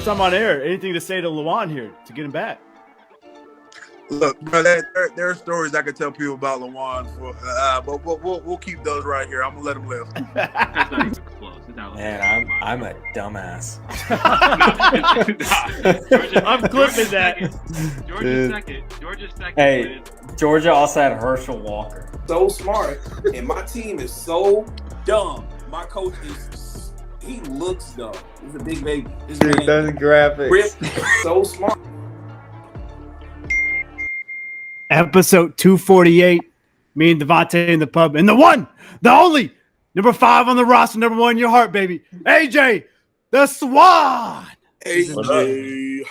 time on air. Anything to say to Lawan here to get him back? Look, bro, there are stories I could tell people about Lawan, but we'll keep those right here. I'm gonna let him live. That's not even close. Man, I'm a dumbass. I'm clipping that. Georgia's second. Hey, Georgia also had Herschel Walker. So smart, and my team is so dumb. My coach he looks dumb. He's a big baby. This Dude, those graphics. Rip, so smart. Episode 248. Me and Devontae in the pub. And the one, the only, number 5 on the roster, number 1 in your heart, baby. AJ, the Swann. AJ.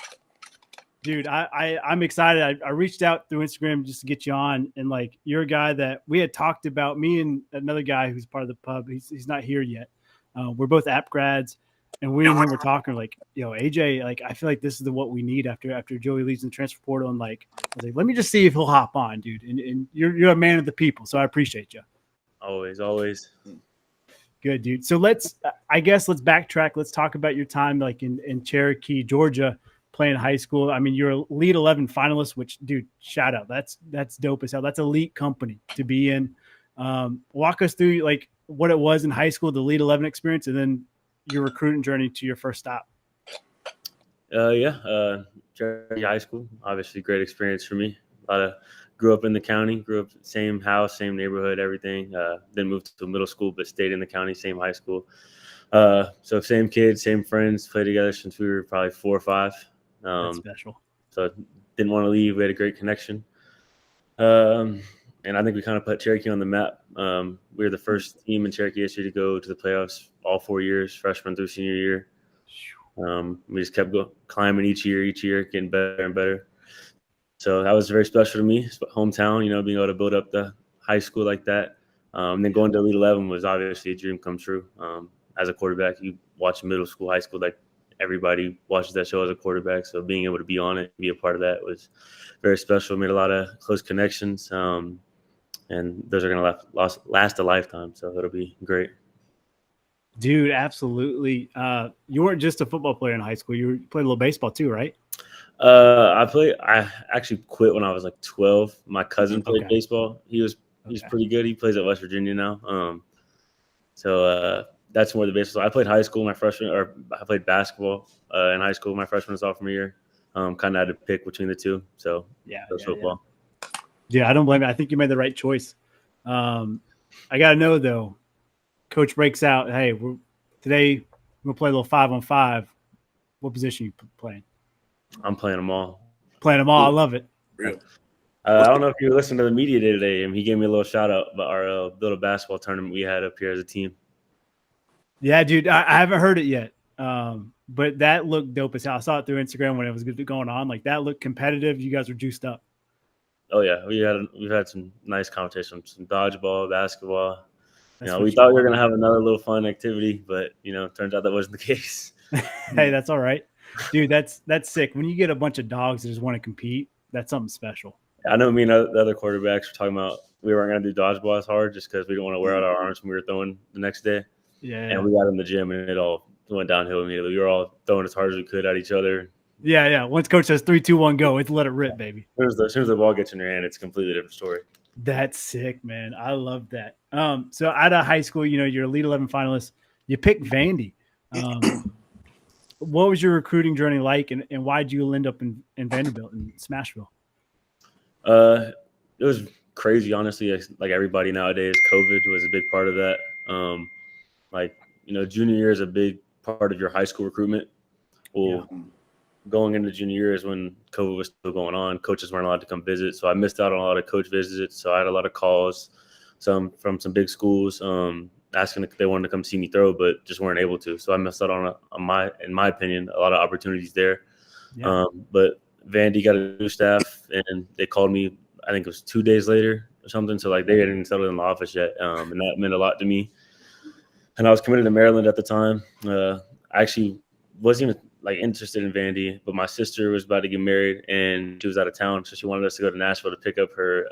Dude, I'm excited. I reached out through Instagram just to get you on. And, like, you're a guy that we had talked about, me and another guy who's part of the pub. He's not here yet. We're both app grads. And we and him were talking like, AJ, like, I feel like this is what we need after Joey leaves in the transfer portal. And like, I was like, let me just see if he'll hop on, dude. And you're a man of the people, so I appreciate you. Always. Good, dude. So let's backtrack. Let's talk about your time like in Cherokee, Georgia, playing high school. I mean, you're a Elite 11 finalist, which, dude, shout out. That's dope as hell. That's elite company to be in. Walk us through like what it was in high school, the Elite 11 experience, and then your recruiting journey to your first stop. Cherokee High School, obviously great experience for me. Grew up in the county, grew up same house, same neighborhood, everything. Then moved to middle school, but stayed in the county, same high school. So same kids, same friends, played together since we were probably 4 or 5. That's special. So didn't want to leave. We had a great connection. And I think we kind of put Cherokee on the map. We were the first team in Cherokee history to go to the playoffs all 4 years, freshman through senior year. We just kept climbing each year, getting better and better. So that was very special to me. Hometown, being able to build up the high school like that. And then going to Elite 11 was obviously a dream come true. As a quarterback, you watch middle school, high school, like everybody watches that show as a quarterback. So being able to be on it, be a part of that was very special. Made a lot of close connections. And those are going to last a lifetime. So it'll be great. Dude, absolutely. You weren't just a football player in high school. You played a little baseball too, right? I actually quit when I was like 12. My cousin played baseball. He's pretty good. He plays at West Virginia now. So that's more the baseball. I played high school I played basketball in high school my freshman and sophomore year. Kind of had to pick between the two. So football. Yeah, I don't blame you. I think you made the right choice. I got to know, though, coach breaks out, hey, today we're going to play a little 5-on-5. What position are you playing? I'm playing them all. I love it. Really? I don't know if you listened to the media day today, and he gave me a little shout out about our little basketball tournament we had up here as a team. Yeah, dude, I haven't heard it yet. But that looked dope as hell. I saw it through Instagram when it was going on. Like, that looked competitive. You guys were juiced up. Oh yeah, we've had some nice competitions, some dodgeball, basketball. We thought we were gonna have another little fun activity, but turns out that wasn't the case. Hey, that's all right, dude. That's sick. When you get a bunch of dogs that just want to compete, that's something special. I know me and the other quarterbacks were talking about we weren't gonna do dodgeball as hard just because we didn't want to wear out our arms when we were throwing the next day. Yeah. And we got in the gym and it all went downhill immediately. We were all throwing as hard as we could at each other. Yeah. Once coach says 3, 2, 1, go, it's let it rip, baby. As soon as the ball gets in your hand, it's a completely different story. That's sick, man. I love that. So out of high school, you're Elite 11 finalist. You picked Vandy. What was your recruiting journey like, and why did you end up in Vanderbilt in Smashville? It was crazy, honestly. Like everybody nowadays, COVID was a big part of that. Junior year is a big part of your high school recruitment. Going into junior year is when COVID was still going on. Coaches weren't allowed to come visit, so I missed out on a lot of coach visits. So I had a lot of calls, some from some big schools, asking if they wanted to come see me throw, but just weren't able to. So I missed out on in my opinion, a lot of opportunities there. Yeah. But Vandy got a new staff, and they called me. I think it was 2 days later or something. So they hadn't even settled in the office yet, and that meant a lot to me. And I was committed to Maryland at the time. I actually wasn't even interested in Vandy, but my sister was about to get married and she was out of town, so she wanted us to go to Nashville to pick up her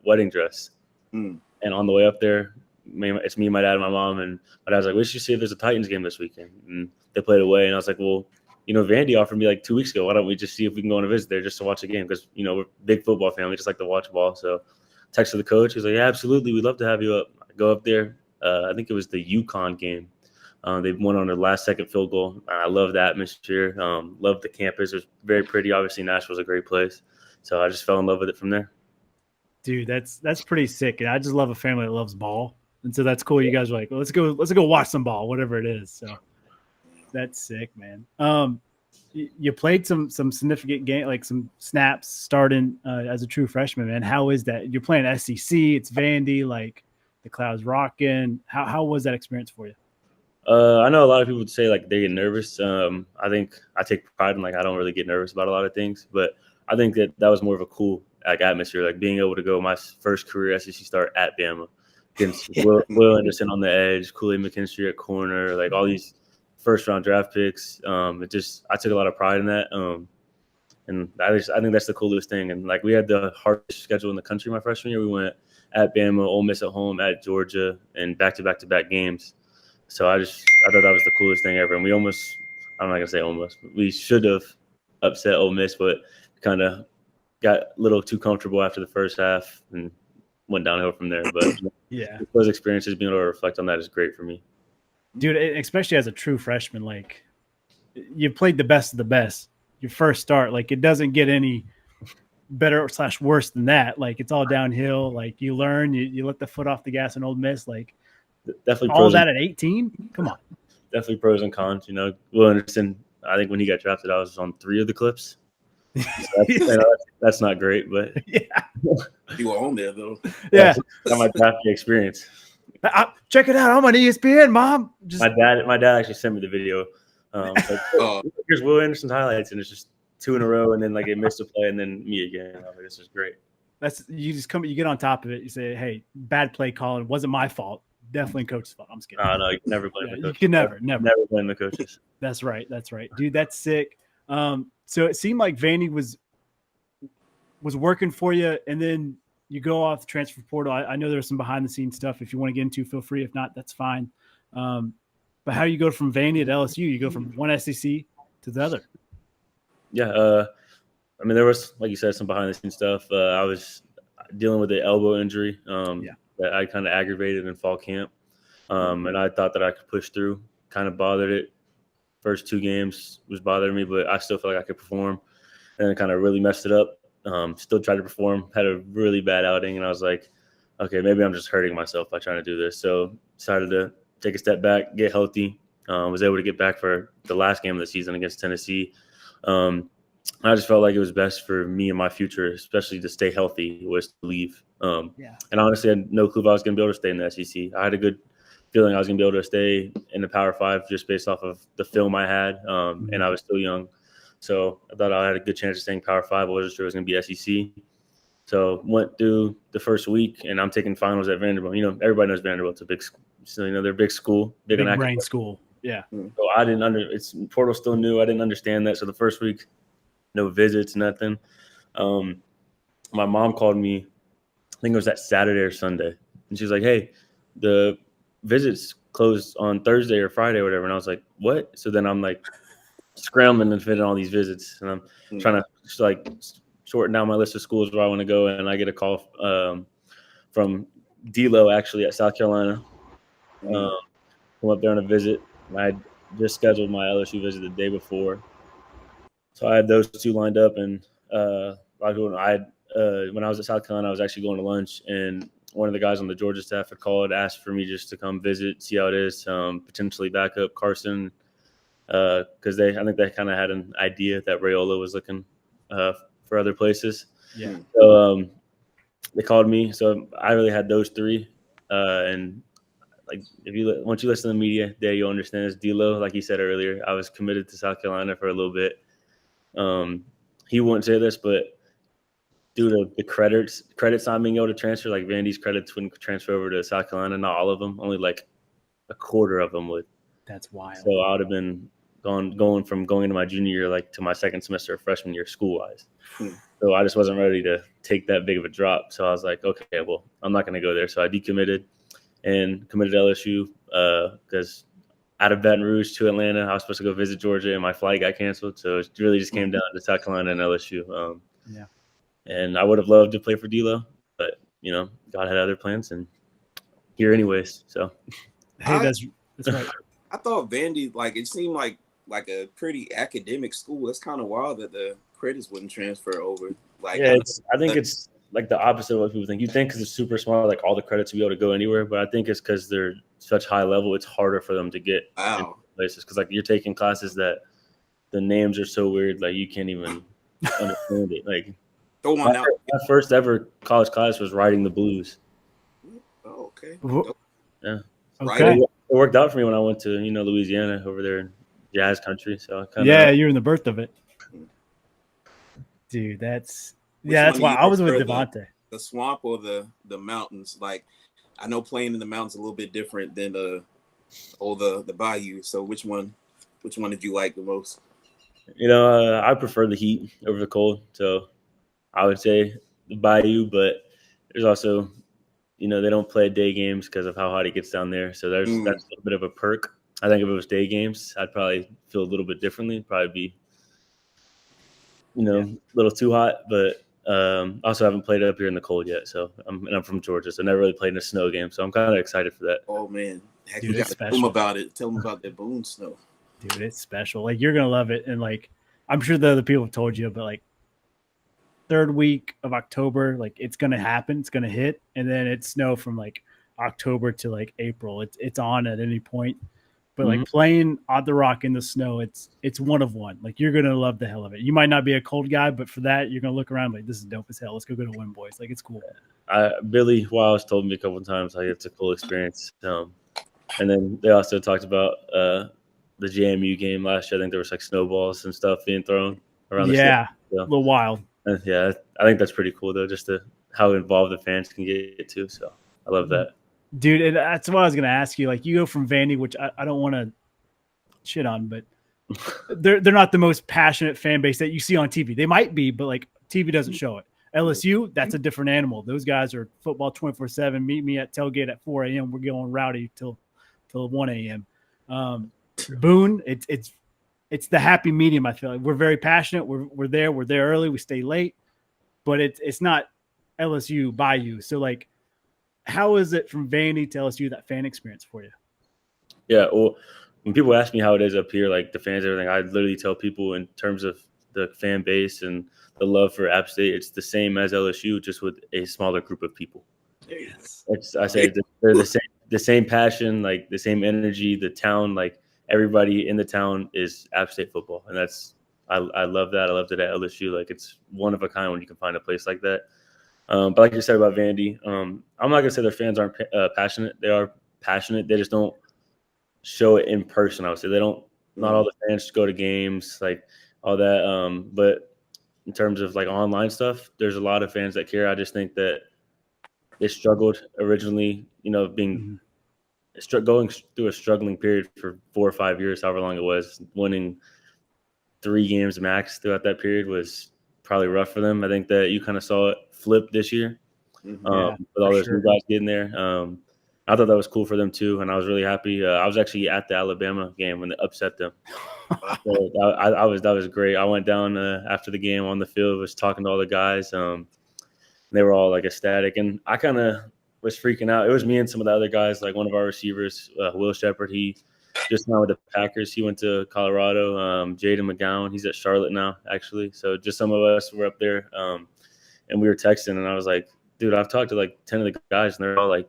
wedding dress. And on the way up there, it's me, my dad, and my mom, and my dad's like, "We should see if there's a Titans game this weekend." And they played away, and I was like, "Well, Vandy offered me like 2 weeks ago. Why don't we just see if we can go on a visit there just to watch a game? Because, we're a big football family, just like to watch ball. So texted the coach. He was like, yeah, absolutely. We'd love to have you up. I go up there. I think it was the UConn game. They went on their last-second field goal. I love the atmosphere. Loved the campus. It was very pretty. Obviously, Nashville's a great place. So I just fell in love with it from there. Dude, that's pretty sick. And I just love a family that loves ball. And so that's cool. You guys are like, well, let's go watch some ball, whatever it is. So that's sick, man. You played some significant game, like some snaps starting as a true freshman, man. How is that? You're playing SEC. It's Vandy. Like the clouds rocking. How was that experience for you? I know a lot of people would say like they get nervous. I think I take pride in like I don't really get nervous about a lot of things, but I think that was more of a cool like atmosphere, like being able to go my first career SEC start at Bama against Will Anderson on the edge, Kool-Aid McKinstry at corner, like all these first-round draft picks. I took a lot of pride in that, and I think that's the coolest thing. And like we had the hardest schedule in the country my freshman year. We went at Bama, Ole Miss at home, at Georgia, and back-to-back games. So I thought that was the coolest thing ever. And we almost, I'm not gonna say almost, but we should have upset Ole Miss, but kind of got a little too comfortable after the first half and went downhill from there. But yeah, those experiences, being able to reflect on that is great for me. Dude, especially as a true freshman, like you played the best of the best. Your first start, like it doesn't get any better / worse than that. Like it's all downhill. Like you learn, you let the foot off the gas in Ole Miss. Like definitely all that at 18. Come on. Definitely pros and cons. Will Anderson, I think when he got drafted, I was on 3 of the clips. So that's not great, but yeah, you were on there though. Yeah, that's my draft experience. Check it out. I'm on ESPN, Mom. My dad actually sent me the video. Here's Will Anderson's highlights, and it's just 2 in a row, and then like it missed a play, and then me again. I was like, this is great. You get on top of it. You say, hey, bad play calling wasn't my fault. Definitely coach's fault. I'm just kidding. Oh no, you can never blame the coaches. You can never blame the coaches. That's right, dude. That's sick. So it seemed like Vandy was working for you, and then you go off the transfer portal. I know there's some behind the scenes stuff. If you want to get into, feel free. If not, that's fine. But how do you go from Vandy to LSU? You go from one SEC to the other. Yeah, I mean, there was, like you said, some behind the scenes stuff. I was dealing with an elbow injury that I kind of aggravated in fall camp, and I thought that I could push through. Kind of bothered it. First 2 games was bothering me, but I still felt like I could perform, and it kind of really messed it up. Still tried to perform, had a really bad outing, and I was like, okay, maybe I'm just hurting myself by trying to do this. So decided to take a step back, get healthy. Was able to get back for the last game of the season against Tennessee. I just felt like it was best for me and my future, especially to stay healthy, was to leave. And honestly, I had no clue if I was going to be able to stay in the SEC. I had a good feeling I was going to be able to stay in the Power 5 just based off of the film I had, and I was still young. So I thought I had a good chance of staying Power 5. I wasn't sure it was going to be SEC. So went through the first week, and I'm taking finals at Vanderbilt. Everybody knows Vanderbilt's a big school. So, they're a big school. Big brain school. Yeah. So I didn't it's portal still new. I didn't understand that. So the first week, no visits, nothing. My mom called me, I think it was that Saturday or Sunday. And she was like, hey, the visits closed on Thursday or Friday or whatever. And I was like, what? So then I'm like scrambling to fit in all these visits. And I'm trying to just like shorten down my list of schools where I want to go. And I get a call from D-Lo actually at South Carolina. Come up there on a visit. I had just scheduled my LSU visit the day before. So I had those 2 lined up. And when I was at South Carolina, I was actually going to lunch. And one of the guys on the Georgia staff had called, asked for me just to come visit, see how it is, potentially back up Carson. Because I think they kind of had an idea that Raiola was looking for other places. Yeah. So they called me. So I really had those 3. And like once you listen to the media day, you'll understand this. D-Lo, like you said earlier, I was committed to South Carolina for a little bit. He wouldn't say this, but due to the credits not being able to transfer, like Vandy's credits wouldn't transfer over to South Carolina. Not all of them, only like a quarter of them would. That's wild. So I would have been going from going into my junior year like to my second semester of freshman year school wise. So I just wasn't ready to take that big of a drop. So I was like, okay, well, I'm not going to go there. So I decommitted and committed to LSU because out of Baton Rouge to Atlanta. I was supposed to go visit Georgia, and my flight got canceled. So it really just came down to South Carolina and LSU. Yeah. And I would have loved to play for D'Lo, but God had other plans, and here anyways. So hey, that's right. I thought Vandy, it seemed like a pretty academic school. That's kind of wild that the credits wouldn't transfer over. I think it's like the opposite of what people think. You think because it's super small, like all the credits will be able to go anywhere, but I think it's because they're such high level, it's harder for them to get into places. Because you're taking classes that the names are so weird, like you can't even understand it. Like my first ever college class was writing the blues. Oh, okay. Yeah. Okay. It worked out for me when I went to Louisiana over there in jazz country. So you're in the birth of it, dude. That's why I was with Devontae. The swamp or the mountains? I know playing in the mountains is a little bit different than the bayou. So which one did you like the most? I prefer the heat over the cold. So I would say the bayou, but there's also, they don't play day games because of how hot it gets down there. So that's a little bit of a perk. I think if it was day games, I'd probably feel a little bit differently. It'd probably be, a little too hot, but also haven't played up here in the cold yet. So I'm from Georgia, so never really played in a snow game. So I'm kind of excited for that. Oh man, heck, dude, you got to tell them about it. Tell them about that Boone snow. Dude, it's special. You're gonna love it, and I'm sure the other people have told you, but third week of October, it's gonna happen. It's gonna hit, and then it's snow from October to April. It's on at any point. But playing on the rock in the snow, it's one of one. You're gonna love the hell of it. You might not be a cold guy, but for that, you're gonna look around this is dope as hell. Let's go to Win Boys. It's cool. Billy Wiles told me a couple of times it's a cool experience. And then they also talked about the JMU game last year. I think there was snowballs and stuff being thrown around the stadium. A little wild. Yeah, I think that's pretty cool though, just how involved the fans can get too. So I love that. Dude, and that's what I was going to ask you. You go from Vandy, which I don't want to shit on, but they're not the most passionate fan base that you see on TV. They might be, but TV doesn't show it. LSU, that's a different animal. Those guys are football 24/7. Meet me at tailgate at 4 a.m. We're going rowdy till 1 a.m. Boone, it's the happy medium. I feel we're very passionate. We're there early. We stay late, but it's not LSU Bayou. So how is it from Vandy to LSU, that fan experience for you? Yeah, well, when people ask me how it is up here, the fans, everything, I literally tell people in terms of the fan base and the love for App State, it's the same as LSU, just with a smaller group of people. Yes. I say they're the same passion, the same energy. The town, everybody in the town is App State football, and I love that. I love that at LSU. It's one of a kind when you can find a place like that. But like you said about Vandy, I'm not going to say their fans aren't passionate. They are passionate. They just don't show it in person, I would say. Not all the fans go to games, all that. But in terms of online stuff, there's a lot of fans that care. I just think that they struggled originally, going through a struggling period for 4 or 5 years, however long it was. Winning 3 games max throughout that period was probably rough for them. I think that you kind of saw it flip this year with all those new guys getting there. I thought that was cool for them too, and I was really happy. I was actually at the Alabama game when they upset them. So that was great. I went down after the game on the field, was talking to all the guys. They were all ecstatic, and I kind of was freaking out. It was me and some of the other guys, one of our receivers, Will Shepard. He just now with the Packers. He went to Colorado. Jaden McGowan, he's at Charlotte now, actually. So just some of us were up there, and we were texting, and I was like, dude, I've talked to 10 of the guys, and they're all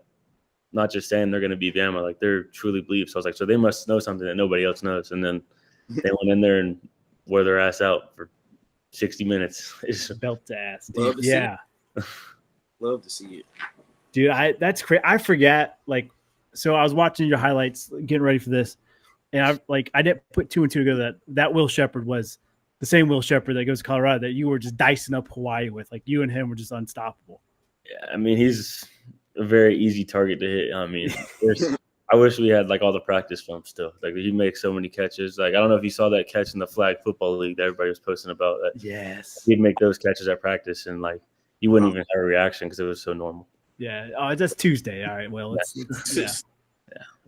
not just saying they're going to be Bama, they're truly believe. So I was like, so they must know something that nobody else knows. And then they went in there and wore their ass out for 60 minutes. It's belt to ass. Dude. Love to see it. Dude, that's crazy. I forget, so I was watching your highlights, getting ready for this, and I didn't put 2 and 2 together that Will Shepard was the same Will Shepard that goes to Colorado that you were just dicing up Hawaii with. You and him were just unstoppable. Yeah, I mean, he's a very easy target to hit. I mean, I wish we had all the practice film still. He makes so many catches. I don't know if you saw that catch in the flag football league that everybody was posting about. Yes, he'd make those catches at practice, and you wouldn't even have a reaction because it was so normal. Yeah. Oh, that's Tuesday. All right. Well,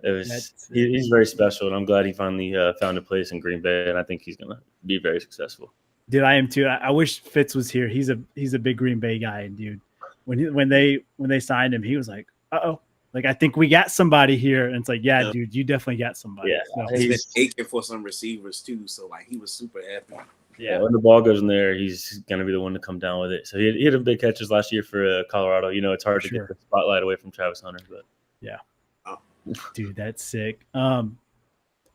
It was he's very special, and I'm glad he finally found a place in Green Bay, and I think he's gonna be very successful. Dude, I am too. I wish Fitz was here. He's a big Green Bay guy, and dude, when they signed him, he was like, "Uh-oh, like I think we got somebody here." And it's like, "Yeah, dude, you definitely got somebody." Yeah, so. He's been aching for some receivers too, so like he was super happy. Yeah, when the ball goes in there, he's gonna be the one to come down with it. So he had big catches last year for Colorado. You know, it's hard to get the spotlight away from Travis Hunter, but yeah, dude, that's sick.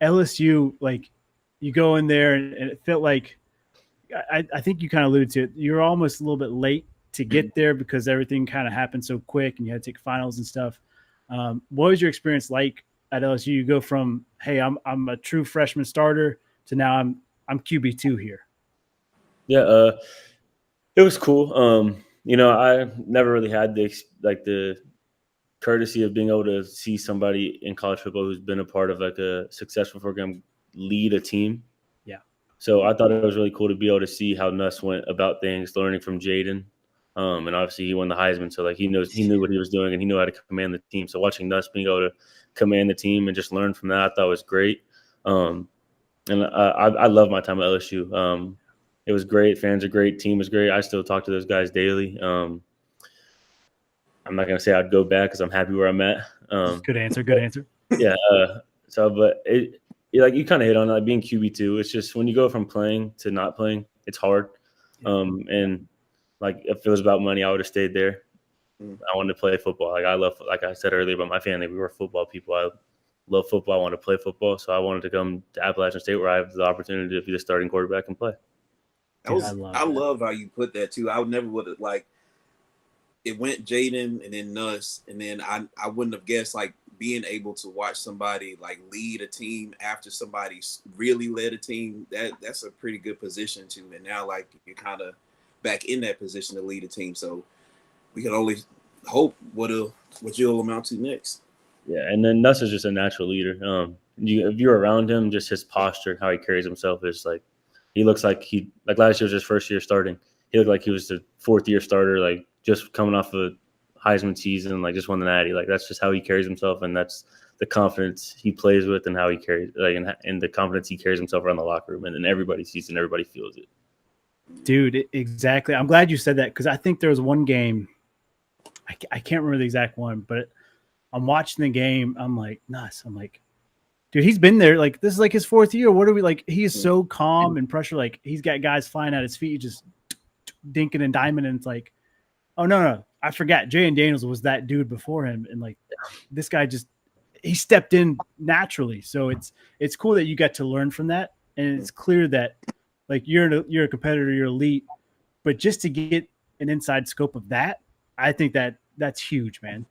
LSU, like you go in there and it felt like I think you kind of alluded to it. You're almost a little bit late to get there because everything kind of happened so quick, and you had to take finals and stuff. What was your experience like at LSU? You go from hey, I'm a true freshman starter to now I'm QB2 here. Yeah, it was cool. You know, I never really had the courtesy of being able to see somebody in college football who's been a part of like a successful program lead a team. Yeah. So I thought it was really cool to be able to see how Nuss went about things, learning from Jaden. And obviously he won the Heisman, so like he knew what he was doing and he knew how to command the team. So watching Nuss being able to command the team and just learn from that, I thought was great. And I love my time at LSU. It was great. Fans are great. Team was great. I still talk to those guys daily. I'm not going to say I'd go back because I'm happy where I'm at. Good answer. Yeah. But like you kind of hit on like being QB2. It's just when you go from playing to not playing, it's hard. And like if it was about money, I would have stayed there. I wanted to play football. Like I said earlier about my family, we were football people. I love football. I wanted to play football. So I wanted to come to Appalachian State where I have the opportunity to be the starting quarterback and play. I love how you put that too. I never would have like it went Jaden and then Nuss, and then I wouldn't have guessed like being able to watch somebody like lead a team after somebody's really led a team. That's a pretty good position too. And now like you're kind of back in that position to lead a team. So we can only hope what you'll amount to next. Yeah, and then Nuss is just a natural leader. If you're around him, just his posture and how he carries himself is like. He looks like last year was his first year starting. He looked like he was the fourth year starter, like just coming off a Heisman season, like just won the Natty. Like that's just how he carries himself, and that's the confidence he plays with, and how he carries, like, and the confidence he carries himself around the locker room, and then everybody sees it and everybody feels it. Dude, exactly. I'm glad you said that because I think there was one game, I can't remember the exact one, but I'm watching the game. I'm like, Nuss. I'm like. Dude, he's been there. Like, this is like his fourth year. What are we like? He is so calm and pressure. Like, he's got guys flying at his feet, just dinking and diming. And it's like, oh, no. I forgot. Jay and Daniels was that dude before him. And like, this guy he stepped in naturally. So it's cool that you got to learn from that. And it's clear that like you're a competitor, you're elite. But just to get an inside scope of that, I think that's huge, man.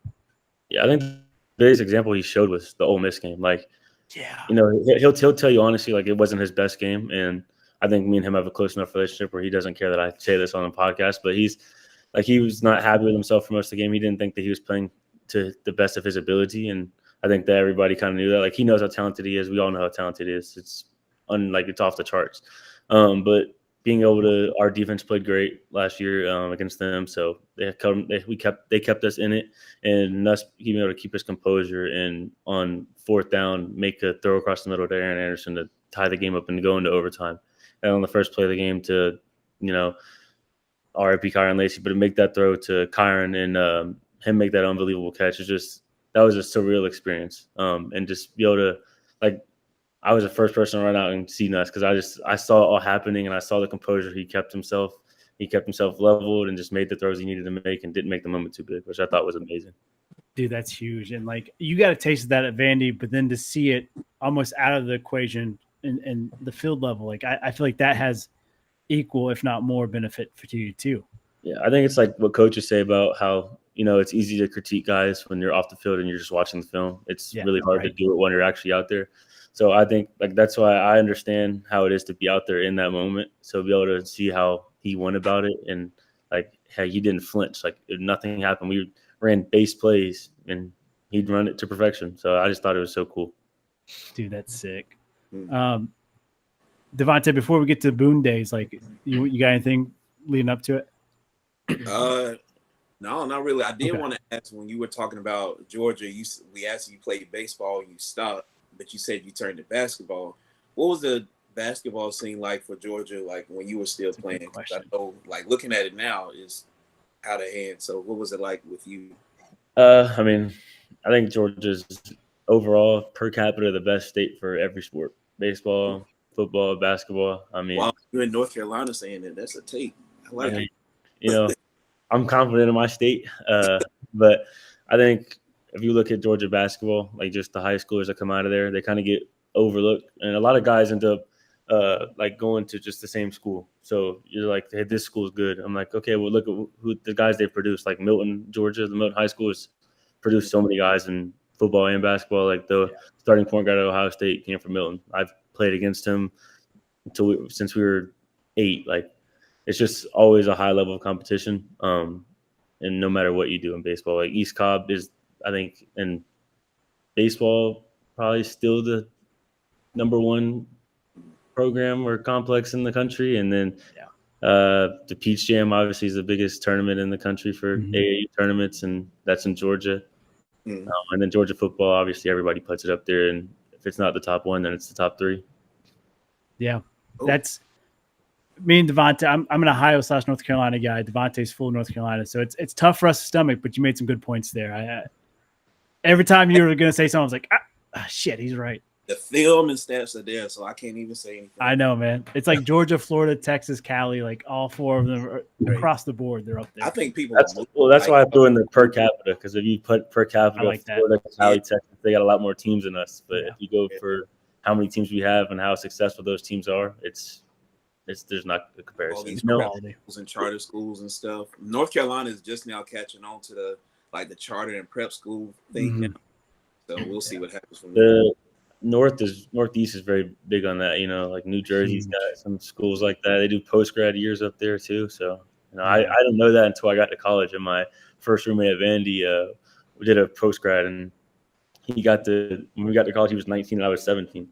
Yeah, I think the biggest example he showed was the Ole Miss game. Like, yeah, you know, he'll tell you honestly, like it wasn't his best game, and I think me and him have a close enough relationship where he doesn't care that I say this on the podcast. But he was not happy with himself for most of the game. He didn't think that he was playing to the best of his ability, and I think that everybody kind of knew that. Like he knows how talented he is. We all know how talented he is. It's off the charts. But being able to, our defense played great last year against them, so they kept us in it, and us being able to keep his composure and on fourth down make a throw across the middle to Aaron Anderson to tie the game up and go into overtime, and on the first play of the game to, you know, RIP Kyron Lacey, but to make that throw to Kyron and him make that unbelievable catch that was a surreal experience, and just be able to like. I was the first person to run out and see Nuss because I saw it all happening and I saw the composure. He kept himself leveled and just made the throws he needed to make and didn't make the moment too big, which I thought was amazing. Dude, that's huge. And like you got a taste of that at Vandy, but then to see it almost out of the equation and the field level, like I feel like that has equal, if not more, benefit for you too. Yeah, I think it's like what coaches say about how, you know, it's easy to critique guys when you're off the field and you're just watching the film. It's really hard to do it when you're actually out there. So I think like that's why I understand how it is to be out there in that moment. So be able to see how he went about it and like how he didn't flinch. Like nothing happened. We ran base plays and he'd run it to perfection. So I just thought it was so cool. Dude, that's sick. Devontae, before we get to Boone Days, like you got anything leading up to it? No, not really. I did want to That's when you were talking about Georgia. We asked you played baseball, you stopped, but you said you turned to basketball. What was the basketball scene like for Georgia, like when you were still playing? I know, like looking at it now is out of hand. So what was it like with you? I mean, I think Georgia's overall per capita the best state for every sport: baseball, football, basketball. I mean, Wow, you're in North Carolina saying that. That's a take. I like it. You know, I'm confident in my state, but I think if you look at Georgia basketball, like just the high schoolers that come out of there, they kind of get overlooked, and a lot of guys end up like going to just the same school. So you're like, hey, this school's good. I'm like, okay, well, look at who the guys they produced. Like Milton, Georgia, the Milton High School has produced so many guys in football and basketball. Like the starting point guard at Ohio State came from Milton. I've played against him since we were 8. Like it's just always a high level of competition. And no matter what you do in baseball, like East Cobb is, I think, in baseball, probably still the number 1 program or complex in the country. And then the Peach Jam obviously is the biggest tournament in the country for AAU tournaments, and that's in Georgia. And then Georgia football, obviously everybody puts it up there, and if it's not the top 1, then it's the top 3. Yeah, that's me and Devontae. I'm an Ohio/North Carolina guy. Devontae's full North Carolina, so it's tough for us to stomach. But you made some good points there. Every time you were going to say something, I was like, shit, he's right. The film and stats are there, so I can't even say anything. I know, man. It's like Georgia, Florida, Texas, Cali, like all 4 of them are across the board. They're up there. I think people. That's why I'm doing the per capita, because if you put per capita, like Florida, Cali, Texas, they got a lot more teams than us. But if you go for how many teams we have and how successful those teams are, there's not a comparison. All these schools and charter schools and stuff. North Carolina is just now catching on to the charter and prep school thing. So we'll see what happens from there. Northeast is very big on that. Like New Jersey's got some schools like that. They do post grad years up there too. So I didn't know that until I got to college. And my first roommate at Vandy, we did a post grad, and when we got to college, he was 19 and I was 17.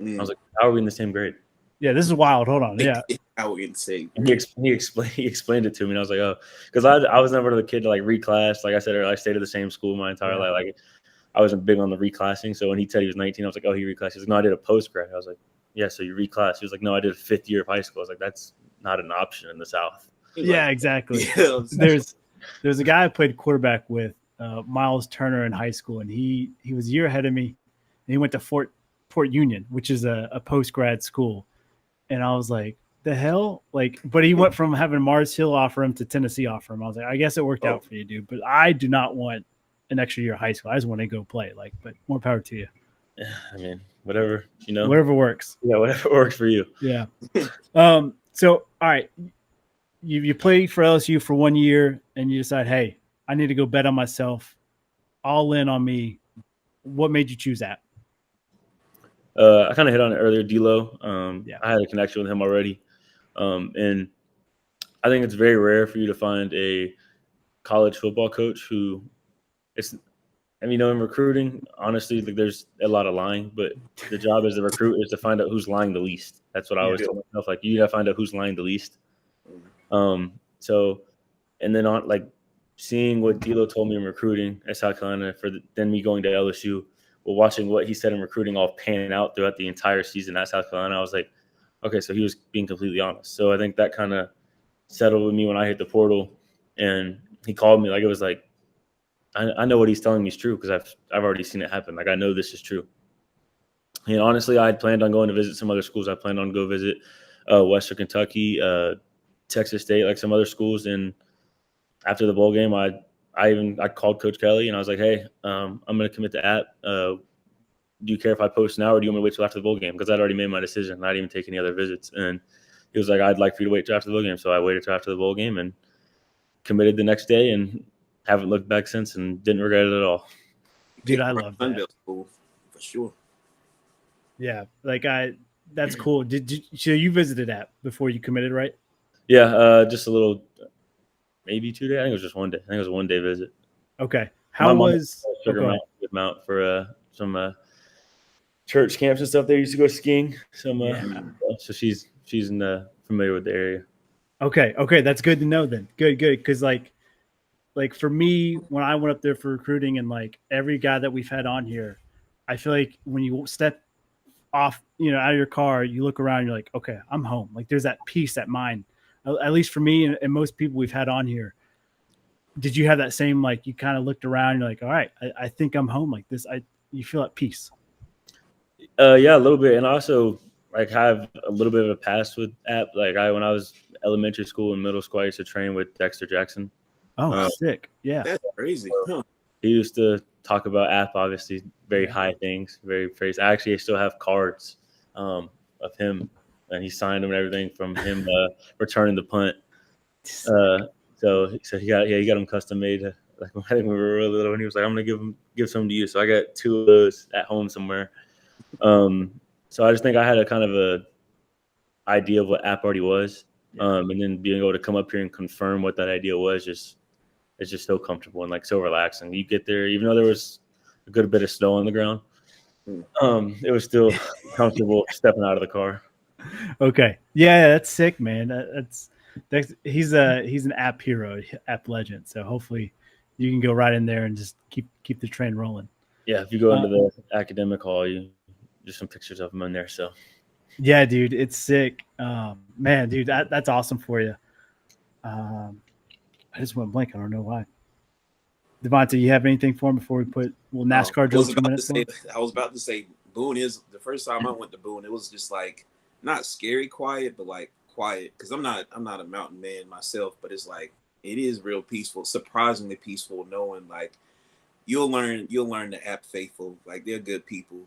I was like, how are we in the same grade? Yeah, this is wild. Hold on. Yeah. How are we in the same? He explained it to me, and I was like, oh, because I was never the kid to like reclass. Like I said earlier, I stayed at the same school my entire life. Like I wasn't big on the reclassing. So when he said he was 19, I was like, oh, he reclassed. He was like, no, I did a post grad. I was like, yeah, so you reclassed. He was like, no, I did a 5th year of high school. I was like, that's not an option in the South. Yeah, exactly. There's a guy I played quarterback with, Miles Turner, in high school, and he was a year ahead of me. And he went to Fort Union, which is a post grad school. And I was like, the hell? But he went from having Mars Hill offer him to Tennessee offer him. I was like, I guess it worked out for you, dude. But I do not want an extra year of high school. I just want to go play. But more power to you. Yeah, I mean, whatever, Whatever works. Yeah, whatever works for you. Yeah. So, all right. You played for LSU for 1 year, and you decide, hey, I need to go bet on myself. All in on me. What made you choose that? I kind of hit on it earlier, D'Lo. I had a connection with him already. And I think it's very rare for you to find a college football coach who in recruiting, honestly, there's a lot of lying, but the job as a recruit is to find out who's lying the least. That's what I always tell myself. Like, you got to find out who's lying the least. And then on seeing what D'Lo told me in recruiting at South Carolina, then me going to LSU, watching what he said in recruiting all pan out throughout the entire season at South Carolina, I was like, okay, so he was being completely honest. So I think that kind of settled with me when I hit the portal, and he called me. It was like, I know what he's telling me is true, because I've already seen it happen. I know this is true. And honestly, I had planned on going to visit some other schools. I planned on go visit Western Kentucky, Texas State, some other schools. And after the bowl game, I called Coach Kelly, and I was like, hey, I'm going to commit to App. Do you care if I post now, or do you want me to wait till after the bowl game? Because I'd already made my decision. I didn't even take any other visits. And he was like, I'd like for you to wait till after the bowl game. So I waited till after the bowl game and committed the next day, and haven't looked back since, and didn't regret it at all. Dude, I love that. For sure. Yeah, that's cool. So you visited App before you committed, right? Yeah, just a little, maybe 2 days. I think it was just 1 day. I think it was a 1 day visit. Okay. How was Sugar Mount for some church camps and stuff? They used to go skiing. So she's familiar with the area. Okay, that's good to know then. Good, because like for me, when I went up there for recruiting and like every guy that we've had on here, I feel like when you step off, out of your car, you look around, you're like, okay, I'm home. Like there's that peace, that mind, at least for me and most people we've had on here. Did you have that same, like you kind of looked around, you're like, all right, I think I'm home like this. You feel at peace. Yeah, a little bit. And also like have a little bit of a past with App. Like when I was elementary school and middle school, I used to train with Dexter Jackson. Oh, sick. Yeah. That's crazy. Huh. He used to talk about App, obviously very high things, very praised. I still have cards of him, and he signed them and everything from him returning the punt. So he got them custom made. Like I think when we were really little, and he was like, "I'm gonna give some to you." So I got 2 of those at home somewhere. So I just think I had a kind of a idea of what App already was, and then being able to come up here and confirm what that idea was, it's just so comfortable and like so relaxing. You get there, even though there was a good bit of snow on the ground, it was still comfortable stepping out of the car. Okay, yeah, that's sick, man. He's an App hero, App legend. So hopefully you can go right in there and just keep the train rolling. Yeah, if you go into the academic hall, there's some pictures of him in there. So yeah, dude, it's sick. Man, dude, that's awesome for you. I just went blank. I don't know why. Devonta, you have anything for him before we put NASCAR drill 2 minutes? I was about to say Boone is the first time I went to Boone. It was just like not scary quiet, but like quiet because I'm not a mountain man myself, but it's like it is real peaceful, surprisingly peaceful, knowing like you'll learn the App faithful. Like they're good people,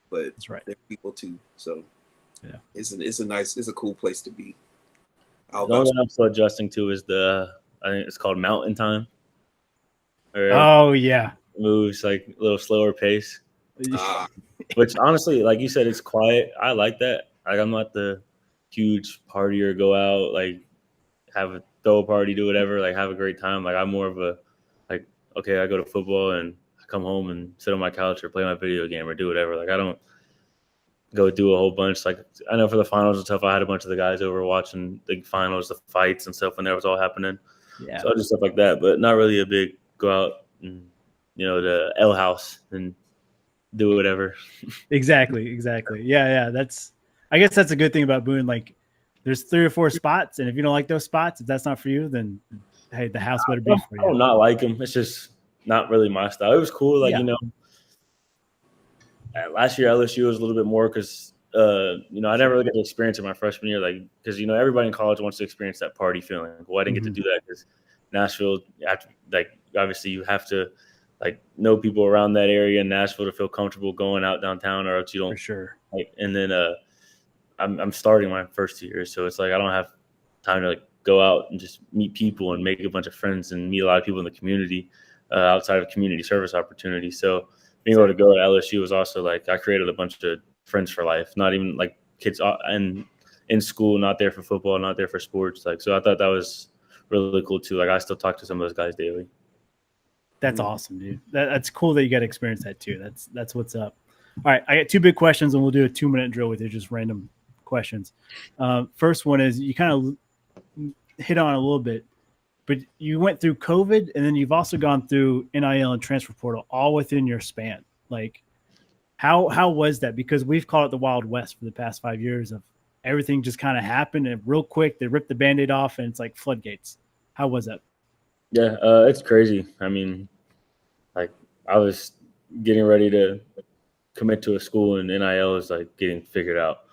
but that's right. They're people too. So yeah, it's a cool place to be. The only one I'm still adjusting to is I think it's called Mountain Time. Oh yeah, moves like a little slower pace. Which honestly, like you said, it's quiet. I like that. Like I'm not the huge partier, go out like throw a party, do whatever, like have a great time. Like I'm more of a like, okay, I go to football and I come home and sit on my couch or play my video game or do whatever. Like I don't go do a whole bunch. Like I know for the finals and stuff, I had a bunch of the guys over watching the finals, the fights and stuff when that was all happening. Yeah. So I do stuff like that, but not really a big go out and the L house and do whatever. Exactly. Yeah. I guess that's a good thing about Boone. Like there's 3 or 4 spots, and if you don't like those spots, if that's not for you, then hey, the house better be for you. I don't not like them. It's just not really my style. It was cool, like last year LSU was a little bit more because I never really got to experience it my freshman year, like because everybody in college wants to experience that party feeling. Well, I didn't get to do that because Nashville, obviously you have to like know people around that area in Nashville to feel comfortable going out downtown, or else you don't. For sure. Like, and then I'm starting my first 2 years, so it's like I don't have time to like go out and just meet people and make a bunch of friends and meet a lot of people in the community outside of community service opportunities. So being able to go to LSU was also like I created a bunch of friends for life, not even like kids in school, not there for football, not there for sports. Like, so I thought that was really cool too. Like I still talk to some of those guys daily. That's awesome, dude. That's cool that you got to experience that too. That's what's up. All right, I got 2 big questions, and we'll do a 2-minute drill with you, just random questions. First one is you kind of hit on it a little bit, but you went through COVID, and then you've also gone through NIL and transfer portal all within your span. Like, how was that? Because we've called it the Wild West for the past 5 years of everything just kind of happened and real quick they ripped the Band-Aid off, and it's like floodgates. How was that? Yeah, it's crazy. I mean, like I was getting ready to commit to a school, and NIL is like getting figured out.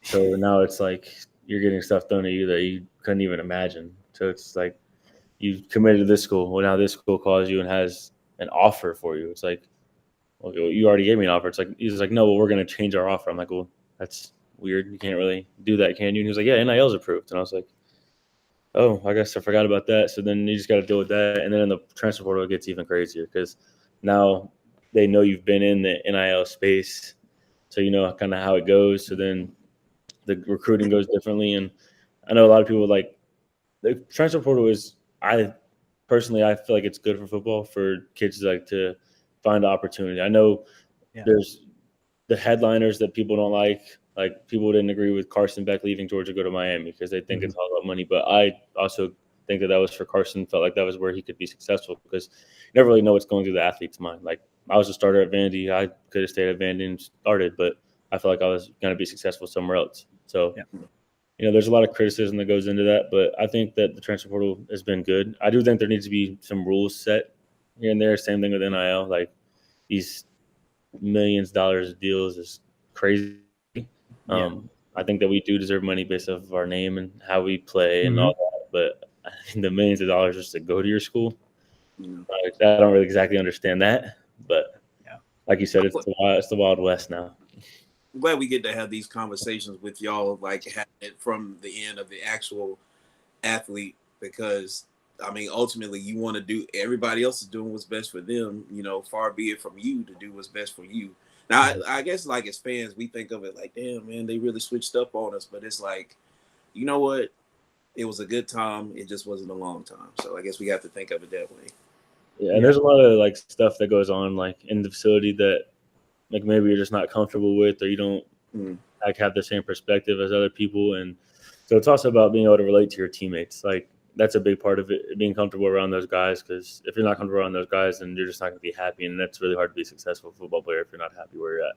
So now it's like you're getting stuff done to you that you couldn't even imagine. So it's like you committed to this school. Well, now this school calls you and has an offer for you. It's like, well, you already gave me an offer. It's like he's like, no, well, we're going to change our offer. I'm like, well, that's weird. You can't really do that, can you? And he was like, yeah, NIL's approved. And I was like, oh, I guess I forgot about that. So then you just got to deal with that. And then in the transfer portal, it gets even crazier because now they know you've been in the NIL space. So you know kind of how it goes. So then the recruiting goes differently. And I know a lot of people like the transfer portal is, I feel like it's good for football for kids like to find opportunity. I know there's the headliners that people don't like people didn't agree with Carson Beck leaving Georgia to go to Miami because they think it's all about money. But I also think that was for Carson. Felt like that was where he could be successful because you never really know what's going through the athlete's mind. Like I was a starter at Vandy. I could have stayed at Vandy and started, but I felt like I was going to be successful somewhere else. So, there's a lot of criticism that goes into that, but I think that the transfer portal has been good. I do think there needs to be some rules set here and there. Same thing with NIL. Like these millions of dollars of deals is crazy. I think that we do deserve money based off of our name and how we play and all that. But I think the millions of dollars just to go to your school, I don't really exactly understand that. But like you said, it's the Wild West now. I'm glad we get to have these conversations with y'all, like having it from the end of the actual athlete, because I mean, ultimately, you want to do. Everybody else is doing what's best for them. Far be it from you to do what's best for you. Now, I guess like as fans, we think of it like, damn, man, they really switched up on us. But it's like, you know what? It was a good time. It just wasn't a long time. So I guess we have to think of it that way. Yeah, and there's a lot of like stuff that goes on like in the facility that like maybe you're just not comfortable with, or you don't like have the same perspective as other people. And so it's also about being able to relate to your teammates. Like that's a big part of it, being comfortable around those guys. Because if you're not comfortable around those guys, then you're just not going to be happy. And that's really hard to be a successful football player if you're not happy where you're at.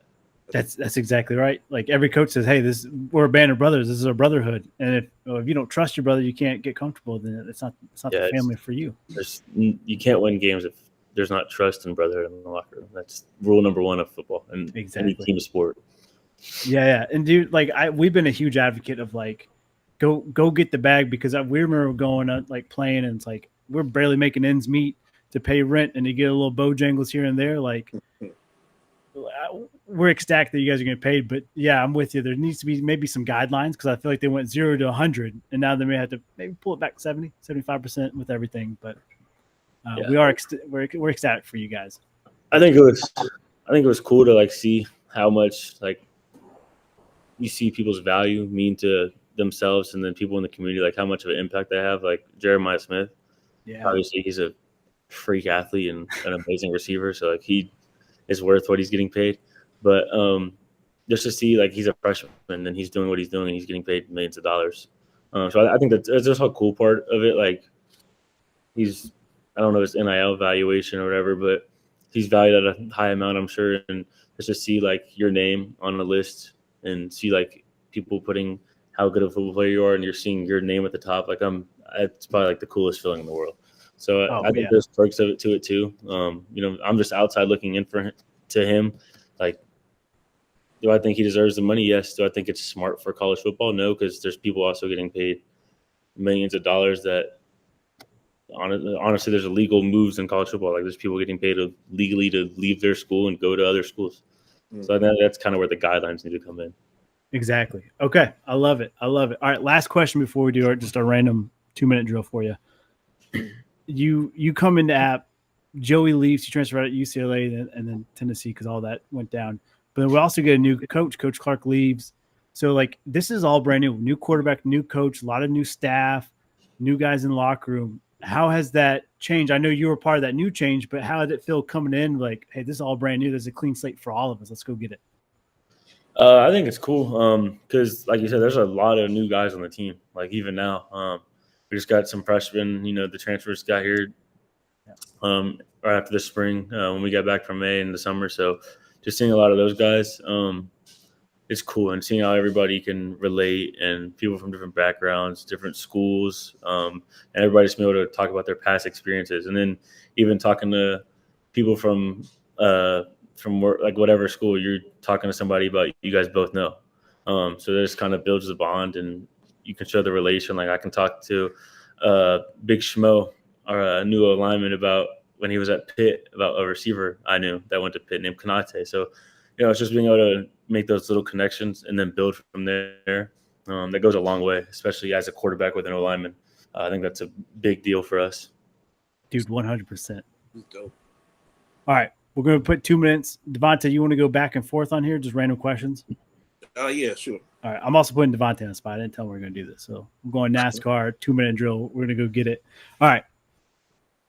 That's exactly right. Like every coach says, hey, we're a band of brothers. This is a brotherhood. And if you don't trust your brother, you can't get comfortable. Then it's not the family for you. You can't win games if there's not trust and brotherhood in the locker room. That's rule number one of football and any team sport. Yeah. And dude, like we've been a huge advocate of like, go get the bag, because we remember going out like playing and it's like we're barely making ends meet to pay rent and to get a little Bojangles here and there. Like we're ecstatic that you guys are getting paid, but yeah, I'm with you. There needs to be maybe some guidelines, because I feel like they went 0 to 100 and now they may have to maybe pull it back 75% with everything. But we're ecstatic for you guys. I think it was cool to like see how much like you see people's value mean to themselves and then people in the community, like how much of an impact they have. Like Jeremiah Smith, obviously he's a freak athlete and an amazing receiver, so like he is worth what he's getting paid. But just to see like he's a freshman and he's doing what he's doing and he's getting paid millions of dollars. So I think that's just a cool part of it. Like I don't know his NIL valuation or whatever, but he's valued at a high amount, I'm sure. And just to see like your name on a list and see like people putting how good of a football player you are and you're seeing your name at the top, like it's probably like the coolest feeling in the world. So I think there's perks of it to it too. I'm just outside looking in to him. Like, do I think he deserves the money? Yes. Do I think it's smart for college football? No, because there's people also getting paid millions of dollars that honestly, there's illegal moves in college football. Like there's people getting paid legally to leave their school and go to other schools. So I think that's kind of where the guidelines need to come in. Exactly. Okay. I love it. All right. Last question before we do just a random 2-minute drill for you. You come into App, Joey leaves, he transferred out at UCLA and then Tennessee because all that went down. But then we also get a new coach. Coach Clark leaves. So like this is all brand new quarterback, new coach, a lot of new staff, new guys in the locker room. How has that changed? I know you were part of that new change, but how did it feel coming in? Like, hey, this is all brand new. There's a clean slate for all of us. Let's go get it. I think it's cool because, like you said, there's a lot of new guys on the team. Like even now, we just got some freshmen. The transfers got here right after the spring when we got back from May in the summer. So just seeing a lot of those guys, it's cool, and seeing how everybody can relate and people from different backgrounds, different schools, and everybody just be able to talk about their past experiences, and then even talking to people from work, like whatever school you're talking to somebody about, you guys both know. So this kind of builds the bond, and you can show the relation. Like I can talk to Big Schmo, or a new alignment, about when he was at Pitt, about a receiver I knew that went to Pitt named Kanate. So it's just being able to make those little connections and then build from there. That goes a long way, especially as a quarterback with an alignment. I think that's a big deal for us. Dude, 100%. Dope. All right. We're going to put 2 minutes. Devontae, you want to go back and forth on here? Just random questions? Yeah, sure. All right. I'm also putting Devontae on the spot. I didn't tell him we are going to do this. So I'm going NASCAR, 2-minute drill. We're going to go get it. All right.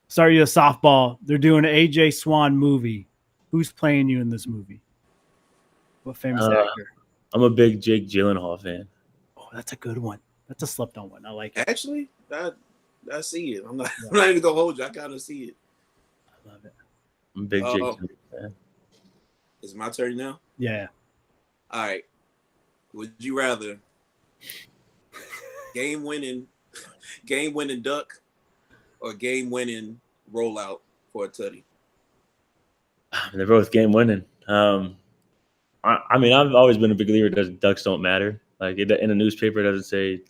Start you a softball. They're doing an AJ Swann movie. Who's playing you in this movie? What famous actor? I'm a big Jake Gyllenhaal fan. Oh, that's a good one. That's a slept-on one. I like it. Actually, I see it. I'm not even gonna hold you. I kind of see it. I love it. I'm a big Jake fan. Is it my turn now? Yeah. All right. Would you rather game winning duck or game winning rollout for a tutty? They're both game winning. I mean, I've always been a big believer that ducks don't matter. Like in the newspaper, it doesn't say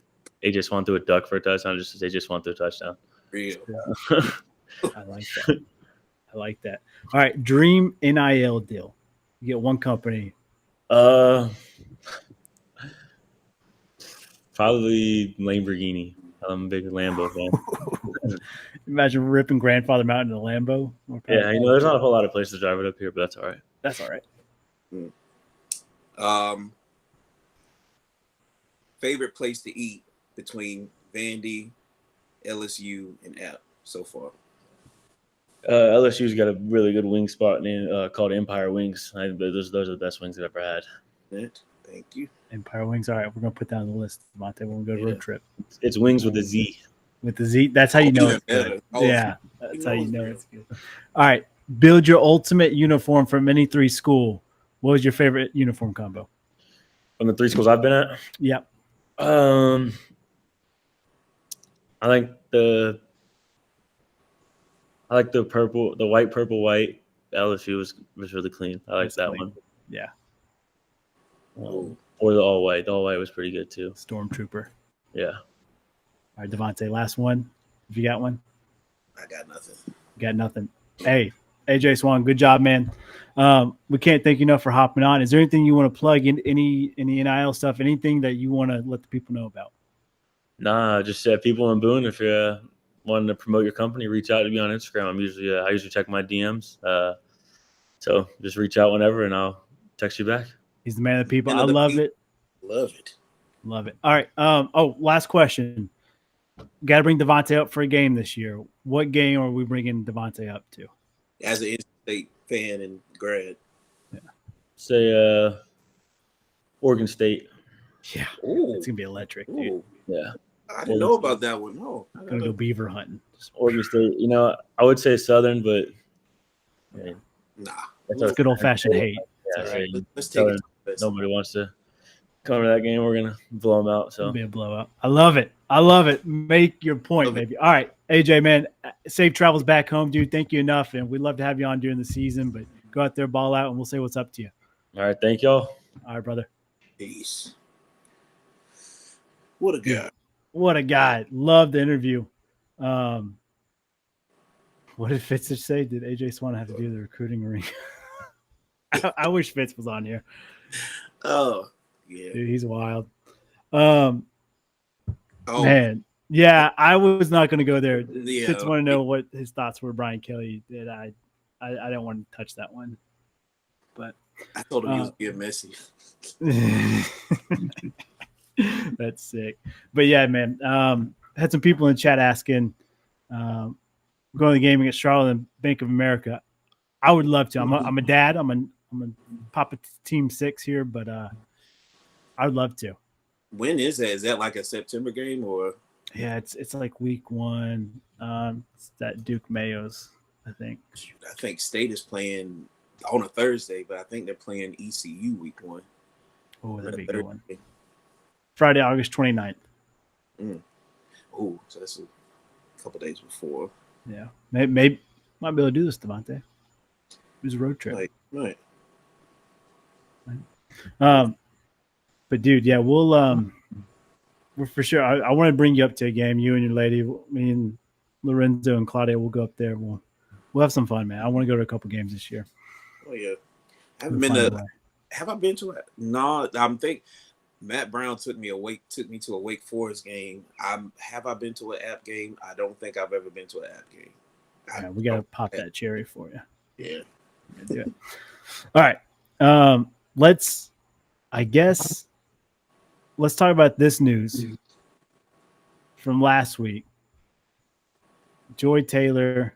AJ Swann threw a duck for a touchdown. It just says AJ Swann threw a touchdown. Real. I like that. I like that. All right, dream NIL deal. You get one company. Probably Lamborghini. I'm a big Lambo fan. Imagine ripping Grandfather Mountain in a Lambo. Yeah, there's not a whole lot of places to drive it up here, but that's all right. That's all right. Favorite place to eat between Vandy, LSU, and App so far? LSU's got a really good wing spot named called Empire Wings. Those are the best wings I've ever had. Thank you. Empire Wings. All right, we're gonna put that on the list, Monte, when we go to road trip. It's wings with a Z. With the Z, that's how you know it's good. Yeah, that's how you know it's good. All right, build your ultimate uniform from any 3 school. What was your favorite uniform combo? From the 3 schools I've been at? Yep. I like the purple, the white, purple, white. LSU was really clean. I like that one. Yeah. Or the all white. The all white was pretty good too. Stormtrooper. Yeah. All right, Devontae, last one. If you got one. I got nothing. Got nothing. Hey, AJ Swann, good job, man. We can't thank you enough for hopping on. Is there anything you want to plug in, any NIL stuff, anything that you want to let the people know about? Nah, just people in Boone, if you're wanting to promote your company, reach out to me on Instagram. I usually check my DMs. So just reach out whenever and I'll text you back. He's the man of the people. I love it. Love it. Love it. All right. Last question. Got to bring Devontae up for a game this year. What game are we bringing Devontae up to? As an in-state fan and grad. Yeah. Say Oregon State. Yeah. Ooh. It's going to be electric, dude. Ooh. Yeah. I didn't know about that one. No. Going to go beaver hunting. Oregon State. I would say Southern, but nah. That's good old-fashioned hate. Yeah, right. Let's take it. Nobody wants to come to that game. We're going to blow them out. So It'll be a blowout. I love it. Make your point, baby. All right, AJ, man, safe travels back home, dude. Thank you enough, and we'd love to have you on during the season, but go out there, ball out, and we'll say what's up to you. All right, thank y'all. All right, brother. Peace. What a guy. What a guy. Love the interview. What did Fitz say? Did AJ Swann have to do the recruiting ring? I wish Fitz was on here. Oh, yeah. Dude, he's wild. Man. Yeah, I was not going to go there. Yeah. Fitz want to know what his thoughts were. Brian Kelly did. I don't want to touch that one. But I told him he was being messy. That's sick. But yeah, man. Had some people in chat asking, going to the game against Charlotte and Bank of America. I would love to. I'm a dad. I'm a Papa Team 6 here, but I would love to. When is that? Is that like a September game or? Yeah, it's like week 1. It's that Duke Mayo's, I think. I think State is playing on a Thursday, but I think they're playing ECU week 1. Oh, that'd be a good one. Friday, August 29th. Oh, so that's a couple days before. Yeah, maybe might be able to do this, Devontae. It was a road trip. Right. But dude, yeah, we're for sure. I want to bring you up to a game. You and your lady, me and Lorenzo and Claudia will go up there. We'll have some fun, man. I want to go to a couple games this year. Oh yeah, have I been to it? No, I'm think Matt Brown took me to a Wake Forest game. Have I been to an App game? I don't think I've ever been to an App game. Yeah, we gotta pop that cherry for you. Yeah. Do it. All right. Let's talk about this news from last week. Joy Taylor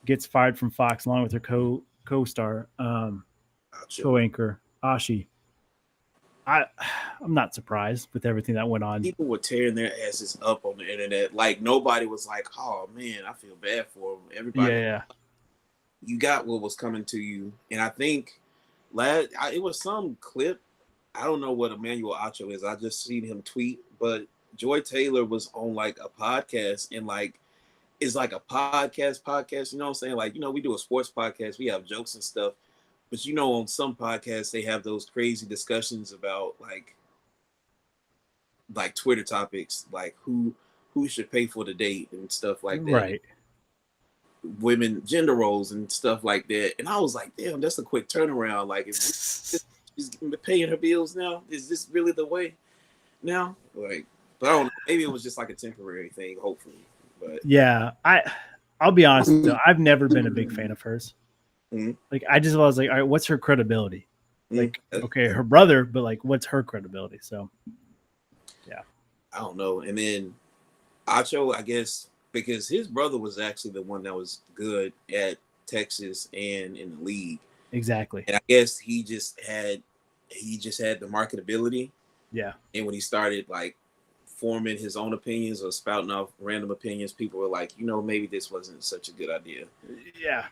gets fired from Fox along with her co-star, co-anchor, Ashi. I'm not surprised with everything that went on. People were tearing their asses up on the internet. Like nobody was like, "Oh man, I feel bad for them." Everybody, Yeah. you got what was coming to you, and I think it was some clip. I don't know what Emmanuel Acho is. I just seen him tweet, but Joy Taylor was on like a podcast, and like it's like a podcast. You know what I'm saying? Like, we do a sports podcast. We have jokes and stuff, but on some podcasts they have those crazy discussions about like Twitter topics, like who should pay for the date and stuff like that. Right. Women gender roles and stuff like that. And I was like, damn, that's a quick turnaround. Like, is she's paying her bills now? Is this really the way now? Like, but I don't know. Maybe it was just like a temporary thing, hopefully. But yeah, I'll be honest though, I've never been a big fan of hers. Mm-hmm. Like I was like, all right, what's her credibility? Like, okay, her brother, but like, what's her credibility? So, yeah, I don't know. And then Acho, I guess, because his brother was actually the one that was good at Texas and in the league. Exactly. And I guess he just had the marketability. Yeah. And when he started like forming his own opinions or spouting off random opinions, people were like, maybe this wasn't such a good idea. Yeah.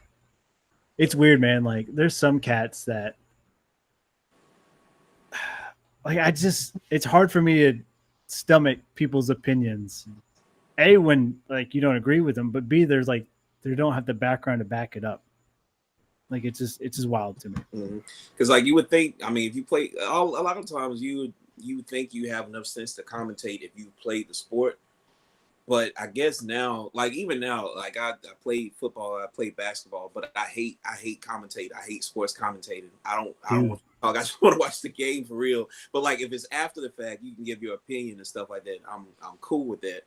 It's weird, man. Like there's some cats that like it's hard for me to stomach people's opinions. A, when like you don't agree with them, but B, there's like they don't have the background to back it up. Like it's just wild to me. Because like you would think, I mean, if you play a lot of times you think you have enough sense to commentate if you played the sport. But I guess now, like even now, like I played football, I played basketball, but I hate commentate. I hate sports commentating. I don't want to talk. I just want to watch the game for real. But like if it's after the fact, you can give your opinion and stuff like that. I'm cool with that.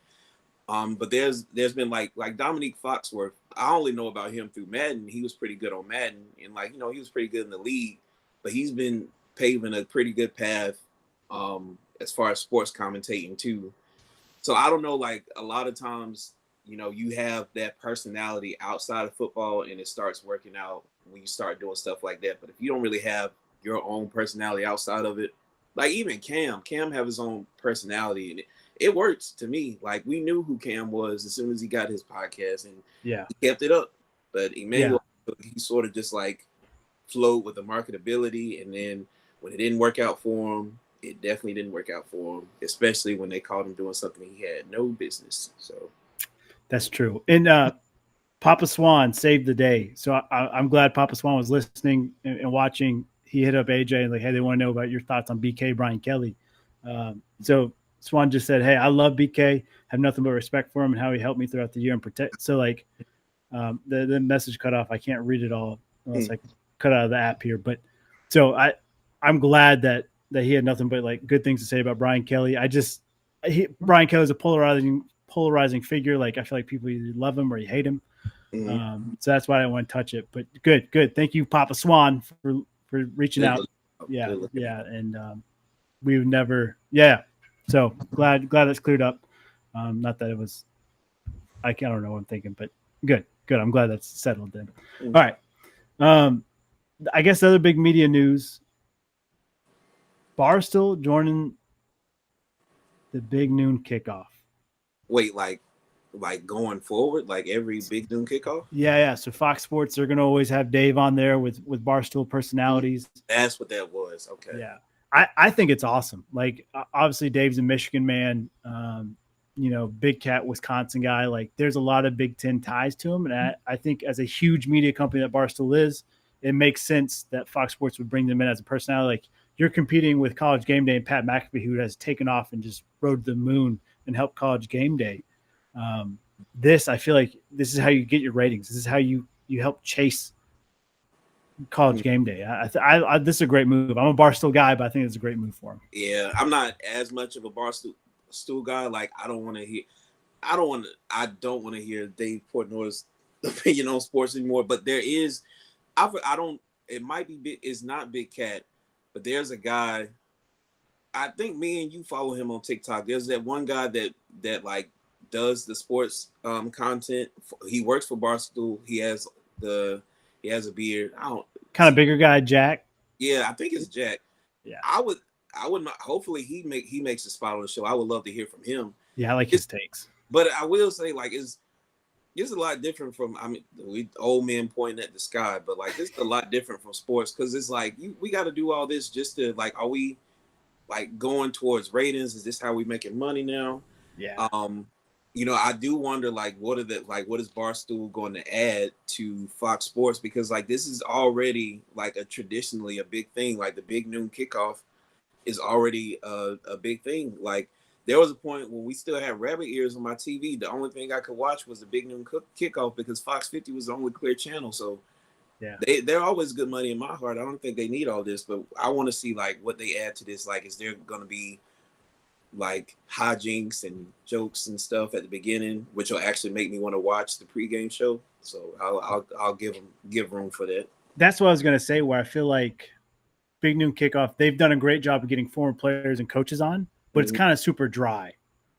But there's been like Dominique Foxworth. I only know about him through Madden. He was pretty good on Madden, and like he was pretty good in the league. But he's been paving a pretty good path as far as sports commentating too. So I don't know, like a lot of times, you have that personality outside of football and it starts working out when you start doing stuff like that. But if you don't really have your own personality outside of it, like even Cam have his own personality and it works to me. Like we knew who Cam was as soon as he got his podcast and he kept it up. But Emmanuel, he sort of just like flowed with the marketability. And then when it didn't work out for him, it definitely didn't work out for him, especially when they caught him doing something he had no business. So that's true. And Papa Swann saved the day. So I'm glad Papa Swann was listening and watching. He hit up AJ and like, hey, they want to know about your thoughts on BK Brian Kelly. So Swann just said, hey, I love BK. Have nothing but respect for him and how he helped me throughout the year and protect. So like the message cut off. I can't read it all unless I cut out of the app here. But so I'm glad that he had nothing but like good things to say about Brian Kelly. Brian Kelly is a polarizing figure. Like I feel like people either love him or you hate him. So that's why I don't want to touch it. But good. Thank you, Papa Swann, for reaching out. Yeah. And we would never. Yeah. So glad that's cleared up. Not that it was. I don't know what I'm thinking, but good. I'm glad that's settled then. All right. I guess the other big media news. Barstool joining the Big Noon kickoff. Wait, like going forward, like every Big Noon kickoff? Yeah. So Fox Sports, they're going to always have Dave on there with Barstool personalities. That's what that was. Okay. Yeah. I think it's awesome. Like obviously Dave's a Michigan man, Big Cat, Wisconsin guy. Like there's a lot of Big Ten ties to him. And I think as a huge media company that Barstool is, it makes sense that Fox Sports would bring them in as a personality. Like you're competing with College Game Day and Pat McAfee, who has taken off and just rode the moon and helped College Game Day. I feel like this is how you get your ratings. This is how you help chase College Game Day. This is a great move. I'm a Barstool guy, but I think it's a great move for him. Yeah, I'm not as much of a Barstool guy. Like I don't want to hear Dave Portnoy's opinion on sports anymore. But there is, it might be big. It's not Big Cat. But there's a guy, I think me and you follow him on TikTok. There's that one guy that like does the sports content. He works for Barstool. He has a beard. I don't kind of bigger guy, Jack. Yeah, I think it's Jack. Yeah. I would not. Hopefully, he makes a spot on the show. I would love to hear from him. Yeah, I like his takes. But I will say, like, it's a lot different from. I mean, we old men pointing at the sky, but like, it's a lot different from sports because it's like we got to do all this just to like. Are we like going towards ratings? Is this how we making money now? Yeah. You know, I do wonder like what is Barstool going to add to Fox Sports, because like this is already like traditionally a big thing. Like the big noon kickoff is already a big thing. Like there was a point when we still had rabbit ears on my TV. The only thing I could watch was the big noon kickoff because Fox 50 was the only clear channel. So yeah, they're always good money in my heart. I don't think they need all this, but I want to see like what they add to this. Like, is there going to be like hijinks and jokes and stuff at the beginning, which will actually make me want to watch the pregame show? So I'll give room for that. That's what I was going to say, where I feel like Big Noon Kickoff, they've done a great job of getting former players and coaches on, but it's kind of super dry.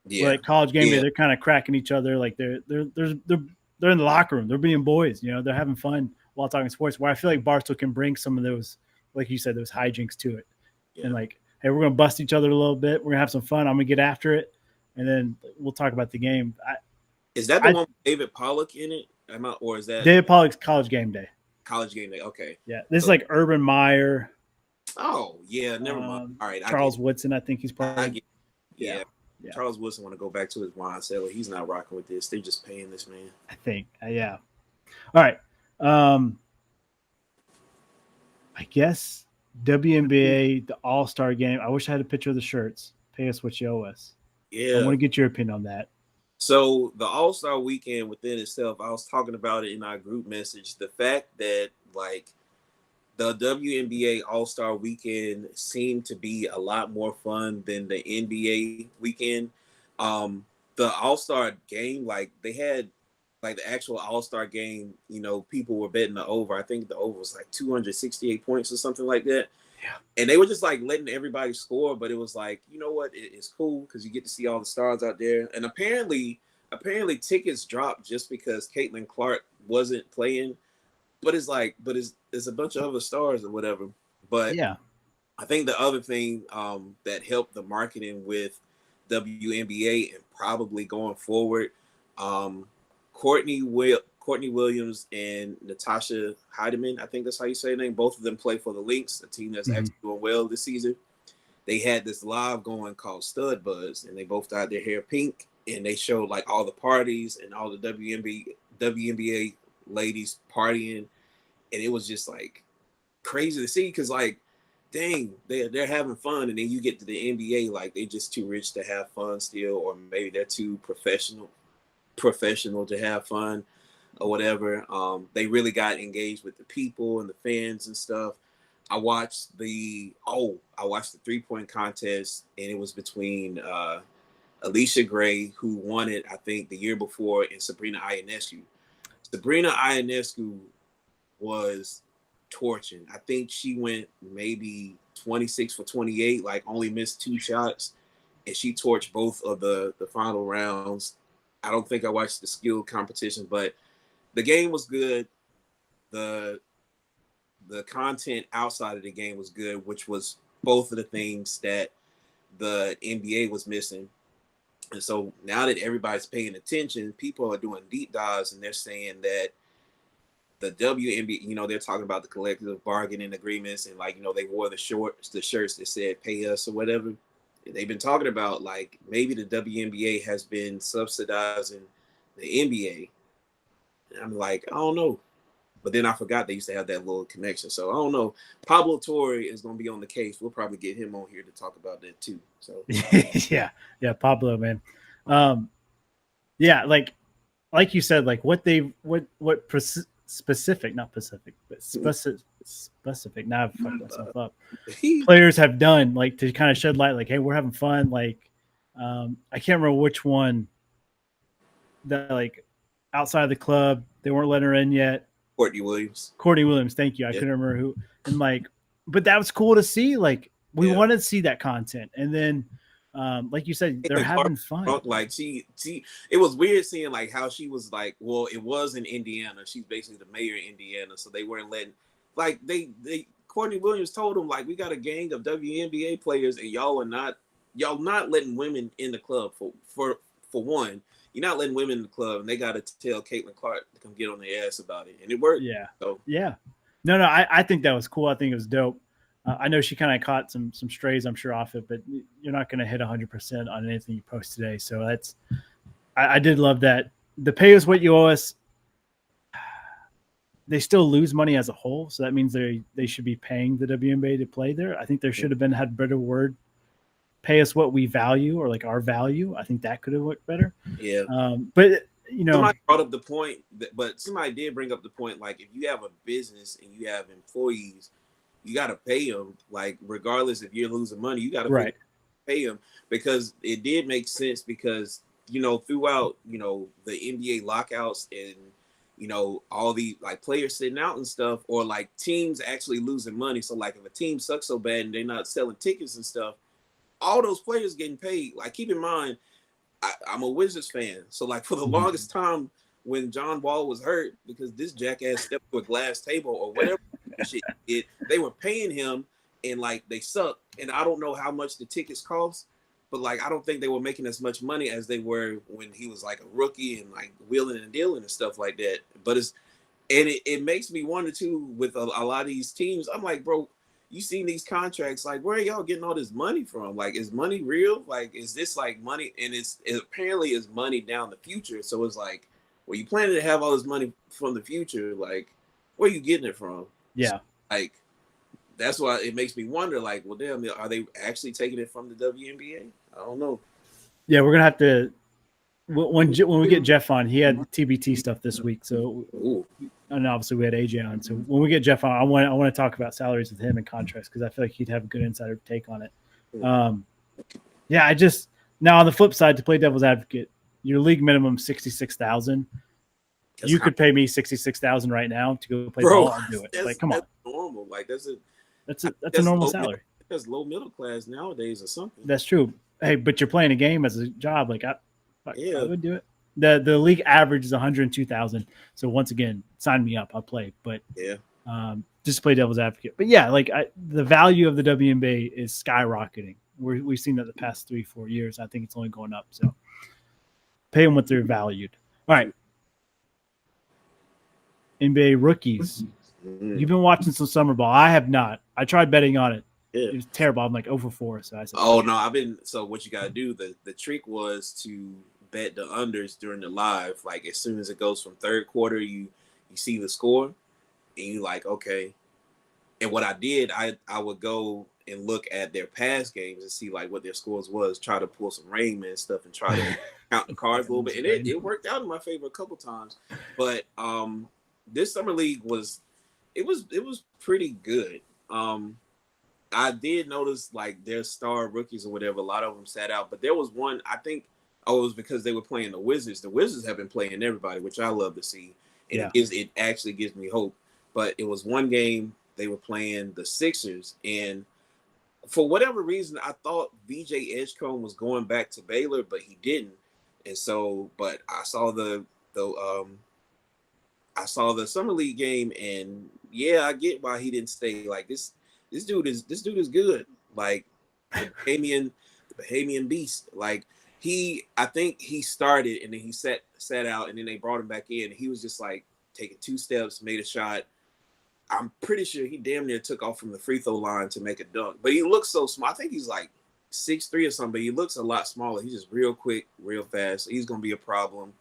Yeah. Like college game day, they're kind of cracking each other. Like they're in the locker room. They're being boys, you know, they're having fun while talking sports, where I feel like Barstool can bring some of those, like you said, those hijinks to it. Yeah. And like, hey, we're going to bust each other a little bit. We're going to have some fun. I'm going to get after it. And then we'll talk about the game. Is that the one with David Pollock in it? Or is that David Pollock's College Game Day? College Game Day. Okay. Yeah. This is like Urban Meyer. Oh, yeah. Never mind. All right. Charles Woodson, I think he's part. Yeah. Charles Woodson want to go back to his wine cellar. He's not rocking with this. They're just paying this man. I think. Yeah. All right. I guess WNBA, the All-Star game. I wish I had a picture of the shirts. Pay us what you owe us. Yeah. I want to get your opinion on that. So the All-Star weekend within itself, I was talking about it in our group message. The fact that like the WNBA All-Star weekend seemed to be a lot more fun than the NBA weekend. The All-Star game, like they had like the actual All-Star game, you know, people were betting the over. I think the over was like 268 points or something like that. Yeah. And they were just like letting everybody score, but it was like, you know what, it's cool because you get to see all the stars out there. And apparently tickets dropped just because Caitlin Clark wasn't playing. But it's like, it's a bunch of other stars or whatever. But yeah, I think the other thing that helped the marketing with WNBA and probably going forward, Courtney Williams and Natasha Heidemann, I think that's how you say her name. Both of them play for the Lynx, a team that's actually doing well this season. They had this live going called Stud Buzz, and they both dyed their hair pink, and they showed like all the parties and all the WNBA ladies partying, and it was just like crazy to see because like, dang, they're having fun, and then you get to the NBA, like they just too rich to have fun still, or maybe they're too professional to have fun or whatever. They really got engaged with the people and the fans and stuff. I watched the 3-point contest, and it was between Alicia Gray, who won it I think the year before, and Sabrina Ionescu. Sabrina Ionescu was torching. I think she went maybe 26 for 28, like only missed 2 shots, and she torched both of the final rounds. I don't think I watched the skill competition, but the game was good. The content outside of the game was good, which was both of the things that the NBA was missing. And so now that everybody's paying attention, people are doing deep dives, and they're saying that the WNBA, you know, they're talking about the collective bargaining agreements, and like, you know, they wore the shirts that said pay us or whatever. They've been talking about like maybe the WNBA has been subsidizing the NBA. And I'm like, I don't know. But then I forgot they used to have that little connection. So I don't know. Pablo Torre is going to be on the case. We'll probably get him on here to talk about that too. So yeah, Pablo, man. Yeah, like you said, like what specific, not Pacific, but specific. Now I've fucked myself up. Players have done like to kind of shed light, like, hey, we're having fun. Like, I can't remember which one that like outside of the club they weren't letting her in yet. Courtney Williams, thank you. I couldn't remember who. And like, but that was cool to see. Like, we wanted to see that content, and then. Like you said, they're having fun. Like she, it was weird seeing like how she was like, well, it was in Indiana. She's basically the mayor of Indiana, so they weren't letting, like they Courtney Williams told him, like, we got a gang of WNBA players, and y'all not letting women in the club for one. You're not letting women in the club, and they got to tell Caitlin Clark to come get on their ass about it, and it worked. Yeah. So yeah. No, I think that was cool. I think it was dope. I know she kind of caught some strays, I'm sure, off it, but you're not going to hit 100% on anything you post today. So I did love that. The pay is what you owe us. They still lose money as a whole, so that means they should be paying the WNBA to play there. I think there should have had a better word. Pay us what we value, or like our value. I think that could have worked better. Yeah. But somebody brought up the point, but somebody did bring up the point, like, if you have a business and you have employees, you got to pay them, like, regardless if you're losing money, you got to pay them, because it did make sense, because, throughout, the NBA lockouts and, all the, like, players sitting out and stuff, or like teams actually losing money. So like if a team sucks so bad and they're not selling tickets and stuff, all those players getting paid. Like, keep in mind, I'm a Wizards fan. So like for the longest time when John Wall was hurt because this jackass stepped to a glass table or whatever shit did, they were paying him, and like they sucked. And I don't know how much the tickets cost, but like I don't think they were making as much money as they were when he was like a rookie and like wheeling and dealing and stuff like that. But it makes me wonder too, with a lot of these teams. I'm like, bro, you seen these contracts, like, where are y'all getting all this money from? Like, is money real? Like, is this like money? And it apparently is money down the future. So it's like, well, you planning to have all this money from the future, like, where are you getting it from? Yeah. So, like, that's why it makes me wonder, like, well, damn, are they actually taking it from the WNBA? I don't know. Yeah, we're gonna have to when we get Jeff on. He had TBT stuff this week, so and obviously we had AJ on. So when we get Jeff on, I want to talk about salaries with him and contracts, because I feel like he'd have a good insider take on it. Yeah, now on the flip side, to play devil's advocate, your league minimum 66,000. You could pay me 66,000 right now to go play ball. I'll do it. Like, come on, normal. Like that's a normal salary. That's low middle class nowadays or something. That's true. Hey, but you're playing a game as a job. Like I would do it. The league average is 102,000. So once again, sign me up. I'll play. But just play devil's advocate. But yeah, like the value of the WNBA is skyrocketing. We've seen that the past 3-4 years. I think it's only going up. So pay them what they're valued. All right. NBA rookies. You've been watching some summer ball. I have not. I tried betting on it. Yeah. It was terrible. I'm like 0-4. So I said, oh no, so what you gotta do, the trick was to bet the unders during the live. Like as soon as it goes from third quarter, you see the score and you like, okay. And what I did, I would go and look at their past games and see like what their scores was, try to pull some Rain Man stuff and try to count the cards a little bit. And it worked out in my favor a couple times. But this summer league was pretty good. I did notice like their star rookies or whatever, a lot of them sat out, but there was one, I think, it was because they were playing the Wizards. The Wizards have been playing everybody, which I love to see. And it actually gives me hope. But it was one game they were playing the Sixers, and for whatever reason, I thought VJ Edgecombe was going back to Baylor, but he didn't. And so, but I saw the summer league game, and yeah, I get why he didn't stay. Like this dude is good. Like the Bahamian beast. Like I think he started and then he sat out, and then they brought him back in. And he was just like taking 2 steps, made a shot. I'm pretty sure he damn near took off from the free throw line to make a dunk. But he looks so small. I think he's like 6'3" or something, but he looks a lot smaller. He's just real quick, real fast. He's gonna be a problem.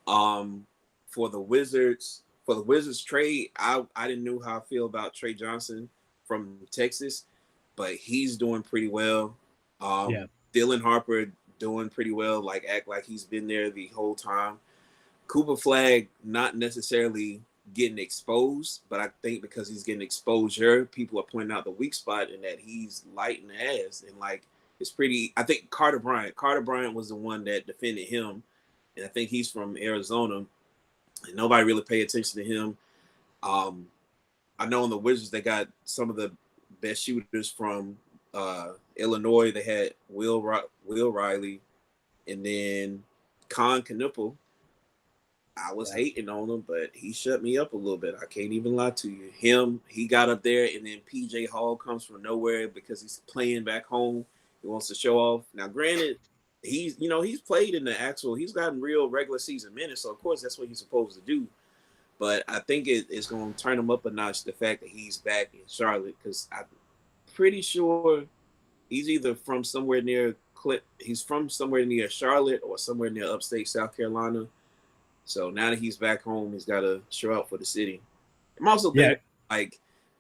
For the Wizards trade, I didn't know how I feel about Trey Johnson from Texas, but he's doing pretty well. Dylan Harper doing pretty well, like act like he's been there the whole time. Cooper Flag not necessarily getting exposed, but I think because he's getting exposure, people are pointing out the weak spot and that he's light in the ass. And like it's pretty, I think Carter Bryant was the one that defended him, and I think he's from Arizona, and nobody really paid attention to him. I know in the Wizards they got some of the best shooters from Illinois. They had Will Riley, and then Con Knipple. I was hating on him, but he shut me up a little bit. I can't even lie to you. He got up there, and then PJ Hall comes from nowhere because he's playing back home. He wants to show off. Now, granted, he's played in he's gotten real regular season minutes, so of course that's what he's supposed to do. But I think it's going to turn him up a notch, the fact that he's back in Charlotte, because I'm pretty sure he's either from somewhere near Charlotte or somewhere near upstate South Carolina. So now that he's back home, he's got to show out for the city. I'm also thinking,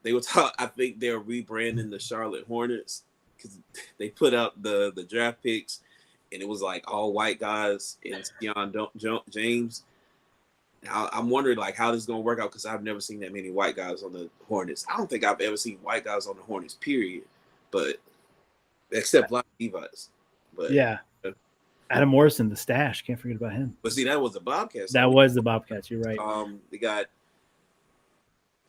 they were I think they're rebranding the Charlotte Hornets because they put out the draft picks, and it was like all white guys and Swann James. Now, I'm wondering how this is going to work out because I've never seen that many white guys on the Hornets. I don't think I've ever seen white guys on the Hornets, period. But except Vlade Divac. But yeah. Adam Morrison, the stash. Can't forget about him. But see, that was the Bobcats. That was the Bobcats. You're right. They got.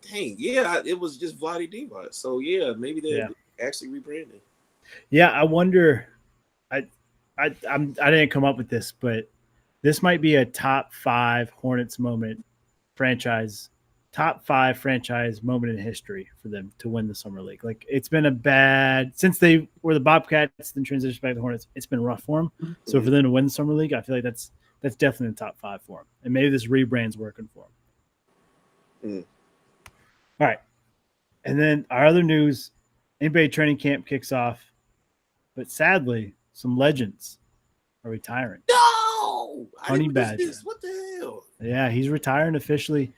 Dang, yeah, it was just Vlade Divac. So yeah, maybe they actually rebranded. Yeah, I wonder. I didn't come up with this, but this might be a top 5 Hornets moment top 5 franchise moment in history for them to win the Summer League. Like, it's been a bad since they were the Bobcats, then transitioned back to the Hornets. It's been rough for them. So for them to win the Summer League, I feel like that's definitely in the top 5 for them. And maybe this rebrand's working for them. All right, and then our other news: NBA training camp kicks off, but sadly, some legends are retiring. No, Honey Badger. What the hell? Yeah, he's retiring officially.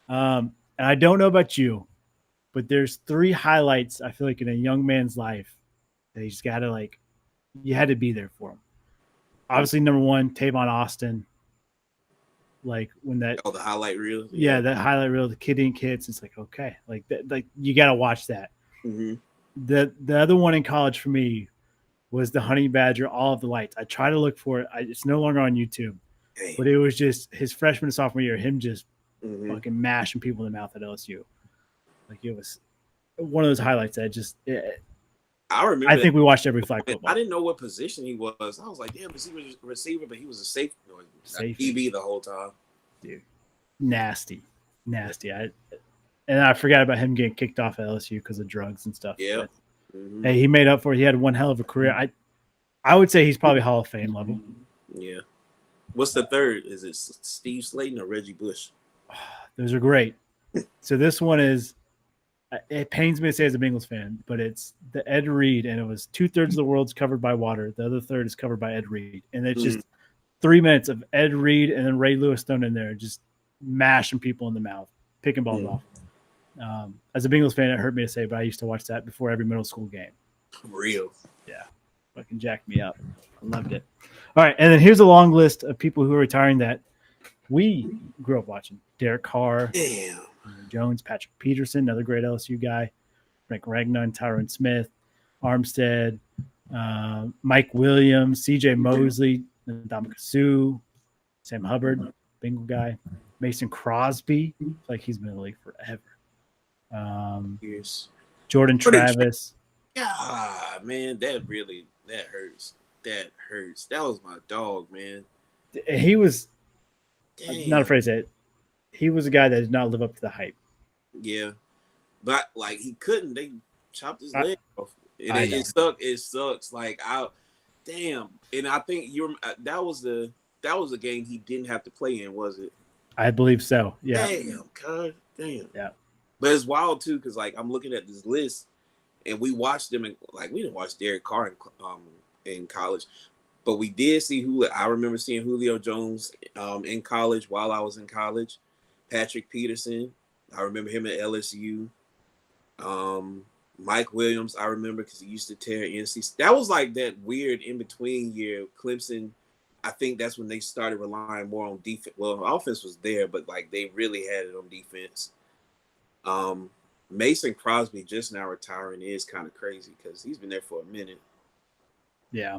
And I don't know about you, but there's 3 highlights I feel like in a young man's life that he's got to you had to be there for him. Obviously, number 1, Tavon Austin. When that the highlight reel. Yeah, that highlight reel, the kid in kids. It's okay, you got to watch that. Mm-hmm. The other one in college for me was the Honey Badger, All of the Lights. I try to look for it. It's no longer on YouTube, but it was just his freshman and sophomore year, him just fucking mashing people in the mouth at LSU. It was one of those highlights that I remember. I think we watched every flag football. I didn't know what position he was. I was like, damn, receiver, but he was a safety. QB the whole time. Dude, nasty. And I forgot about him getting kicked off at LSU because of drugs and stuff. Yeah. Hey, he made up for it. He had one hell of a career. I would say he's probably Hall of Fame level. Yeah. What's the third? Is it Steve Slayton or Reggie Bush? Those are great. So this one is, it pains me to say as a Bengals fan, but it's the Ed Reed, and it was 2/3 of the world's covered by water. The other third is covered by Ed Reed. And it's just 3 minutes of Ed Reed and then Ray Lewis thrown in there, just mashing people in the mouth, picking balls off. As a Bengals fan, it hurt me to say, but I used to watch that before every middle school game. Real. Yeah. Fucking jacked me up. I loved it. All right. And then here's a long list of people who are retiring that we grew up watching. Derek Carr. Damn. Jones, Patrick Peterson, another great LSU guy. Frank Ragnon, Tyron Smith, Armstead, Mike Williams, C.J. Mosley, Ndamukong Suh, Sam Hubbard, Bengal guy. Mason Crosby, he's been in the league forever. Jordan Travis. God, man, that hurts. That hurts. That was my dog, man. He was Damn. Not afraid to say it. He was a guy that did not live up to the hype. Yeah, but he couldn't. They chopped his leg off. It sucks. Damn. And I think that was the game he didn't have to play in, was it? I believe so. Yeah. Damn, God. Damn. Yeah. But it's wild too, because I'm looking at this list, and we watched them, and we didn't watch Derek Carr in college, but we did see Julio. I remember seeing Julio Jones in college while I was in college. Patrick Peterson, I remember him at LSU. Mike Williams, I remember because he used to tear NC. That was that weird in between year. Clemson, I think that's when they started relying more on defense. Well, offense was there, but they really had it on defense. Mason Crosby just now retiring is kind of crazy because he's been there for a minute. Yeah.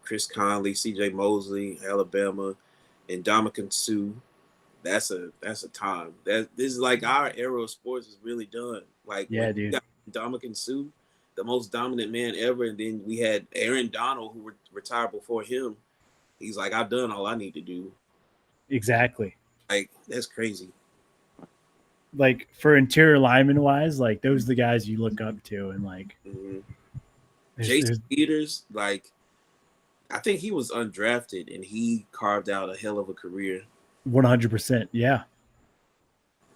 Chris Conley, C.J. Mosley, Alabama, and Ndamukong Suh. That's a time. This is our era of sports is really done. Yeah, dude. Ndamukong Suh, the most dominant man ever, and then we had Aaron Donald who retired before him. He's I've done all I need to do. Exactly. Like, that's crazy. Like for interior lineman wise, like those are the guys you look up to, and like Jason Peters, like I think he was undrafted and he carved out a hell of a career. 100%. Yeah.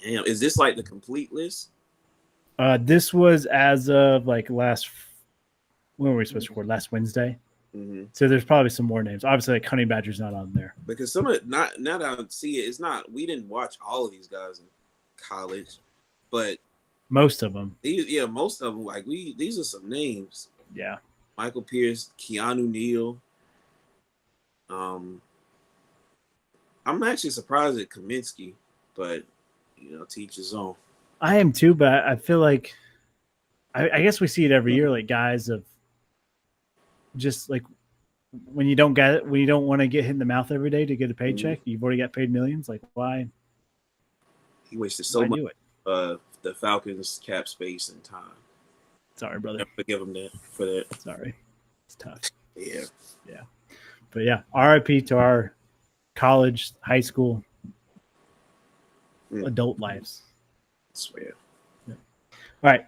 Damn, is this like the complete list? This was as of like when were we supposed to record? Last Wednesday. Mm-hmm. So there's probably some more names. Obviously, like Honey Badger's not on there because some of now that I see it, it's not. We didn't watch all of these guys in college, but most of them. Most of them. Like these are some names. Yeah, Michael Pierce, Keanu Neal. I'm actually surprised at Kaminsky, but teach his own. I am too, but I feel like I guess we see it every year. Like guys of just like when you don't want to get hit in the mouth every day to get a paycheck, you've already got paid millions. Like why? He wasted so much the Falcons cap space and time. Sorry, brother. Never forgive him for that. Sorry, it's tough. Yeah. But yeah, RIP to our college, high school, adult lives. I swear. Yeah. All right.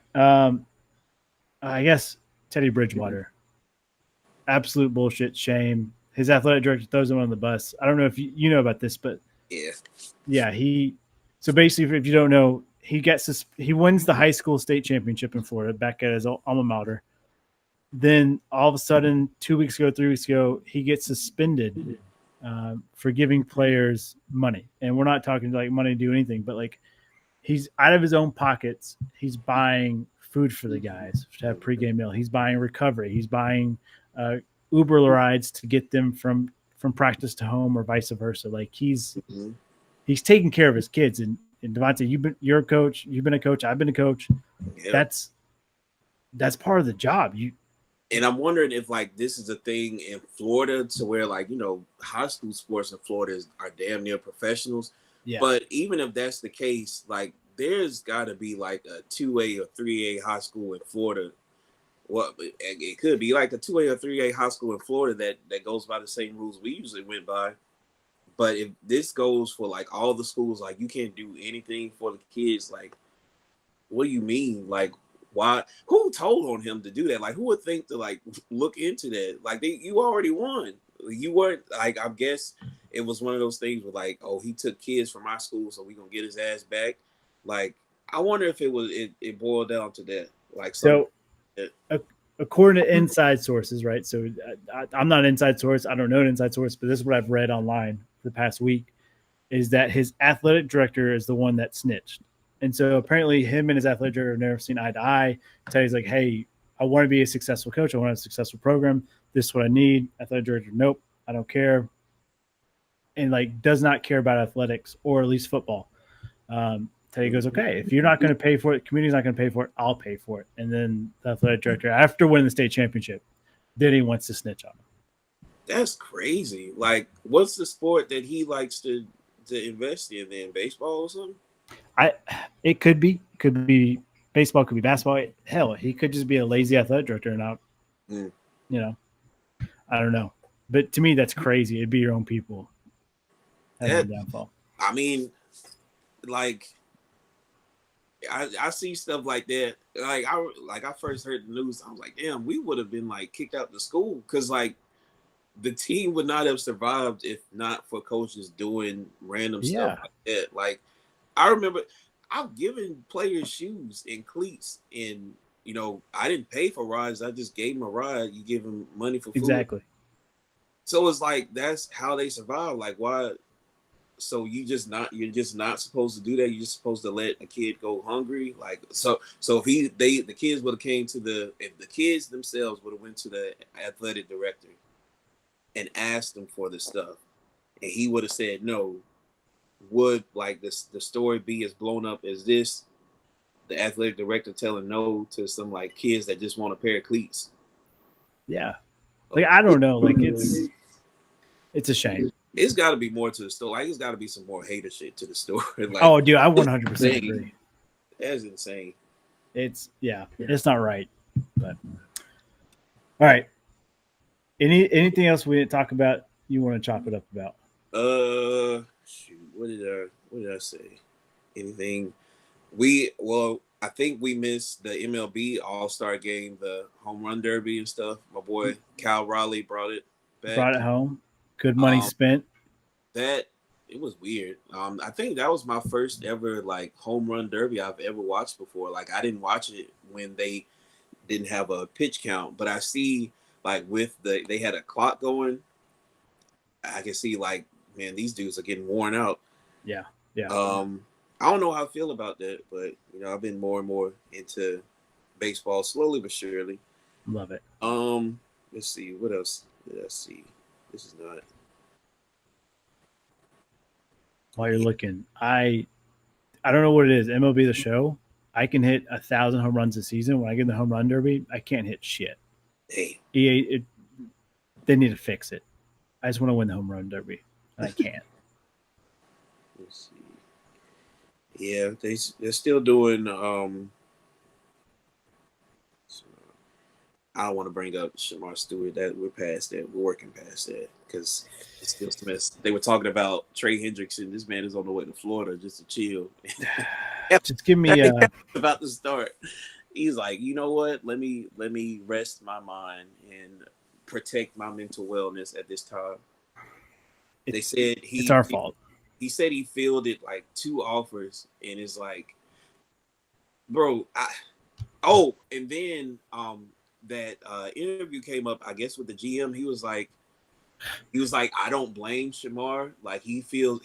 I guess Teddy Bridgewater. Absolute bullshit. Shame. His athletic director throws him on the bus. I don't know if you know about this, but yeah. So basically, if you don't know, he wins the high school state championship in Florida back at his alma mater. Then all of a sudden, 3 weeks ago, he gets suspended for giving players money. And we're not talking like money to do anything, but like he's out of his own pockets. He's buying food for the guys to have pregame meal. He's buying recovery. He's buying Uber rides to get them from practice to home or vice versa. Like he's taking care of his kids. And Devontae, you're a coach. You've been a coach. I've been a coach. Yep. That's part of the job. And I'm wondering if like this is a thing in Florida to where like, high school sports in Florida are damn near professionals. Yeah. But even if that's the case, like there's got to be like a 2A or 3A high school in Florida. Well, it could be like a 2A or 3A high school in Florida that goes by the same rules we usually went by. But if this goes for like all the schools, like you can't do anything for the kids, like what do you mean? Like why? Who told on him to do that? Like who would think to like look into that? Like you already won. You weren't like I guess it was one of those things where like, oh, he took kids from our school, so we gonna get his ass back. Like I wonder if it boiled down to that. Like according to inside sources, right? So I'm not an inside source. I don't know an inside source, but this is what I've read online for the past week, is that his athletic director is the one that snitched. And so apparently him and his athletic director have never seen eye to eye. Teddy's like, hey, I want to be a successful coach. I want a successful program. This is what I need. Athletic director, nope, I don't care. And like does not care about athletics or at least football. Teddy goes, okay, if you're not going to pay for it, community's not going to pay for it, I'll pay for it. And then the athletic director, after winning the state championship, then he wants to snitch on him. That's crazy. Like, what's the sport that he likes to invest in then? Baseball or something? It could be baseball, could be basketball. Hell, he could just be a lazy athletic director and not, I don't know. But to me, that's crazy. It'd be your own people. Downfall. I mean, like, I see stuff like that. Like I first heard the news, I was like, damn, we would have been like kicked out of school because like the team would not have survived if not for coaches doing random stuff like that. Like I remember I've given players shoes and cleats, and I didn't pay for rides. I just gave them a ride. You give them money for food. Exactly. So it's like that's how they survive. Like why? So you're just not supposed to do that. You're just supposed to let a kid go hungry. Like so if the kids would have if the kids themselves would have went to the athletic director and asked him for the stuff, and he would have said no, would like the story be as blown up as this? The athletic director telling no to some like kids that just want a pair of cleats. Yeah, like I don't know. Like it's a shame. It's got to be more to the story. Like, it's got to be some more hater shit to the story. Like, oh, dude, I 100% agree. That's insane. It's not right. But all right. Anything else we didn't talk about? You want to chop it up about? shoot, what did I say? Anything? I think we missed the MLB All-Star game, the home run derby and stuff. My boy Cal Raleigh brought it back. Brought it home. Good money spent. That it was weird. I think that was my first ever like home run derby I've ever watched before. Like I didn't watch it when they didn't have a pitch count, but I see like with they had a clock going. I can see like, man, these dudes are getting worn out. Yeah. I don't know how I feel about that, but you know, I've been more and more into baseball slowly but surely. Love it. Let's see, what else did I see? This is not. While you're looking, I don't know what it is. MLB The Show. I can hit 1,000 home runs a season. When I get in the home run derby, I can't hit shit. Damn. EA, they need to fix it. I just want to win the home run derby, and I can't. Let's see. Yeah, they're still doing. I don't want to bring up Shamar Stewart. That we're past that. We're working past that because it's still some mess. They were talking about Trey Hendrickson. This man is on the way to Florida just to chill. Just give me about to start. He's like, you know what? Let me rest my mind and protect my mental wellness at this time. They said it's our fault. He said he fielded like 2 offers, and it's like, bro. And then that interview came up, I guess, with the GM. He was like, I don't blame Shamar. Like he's saying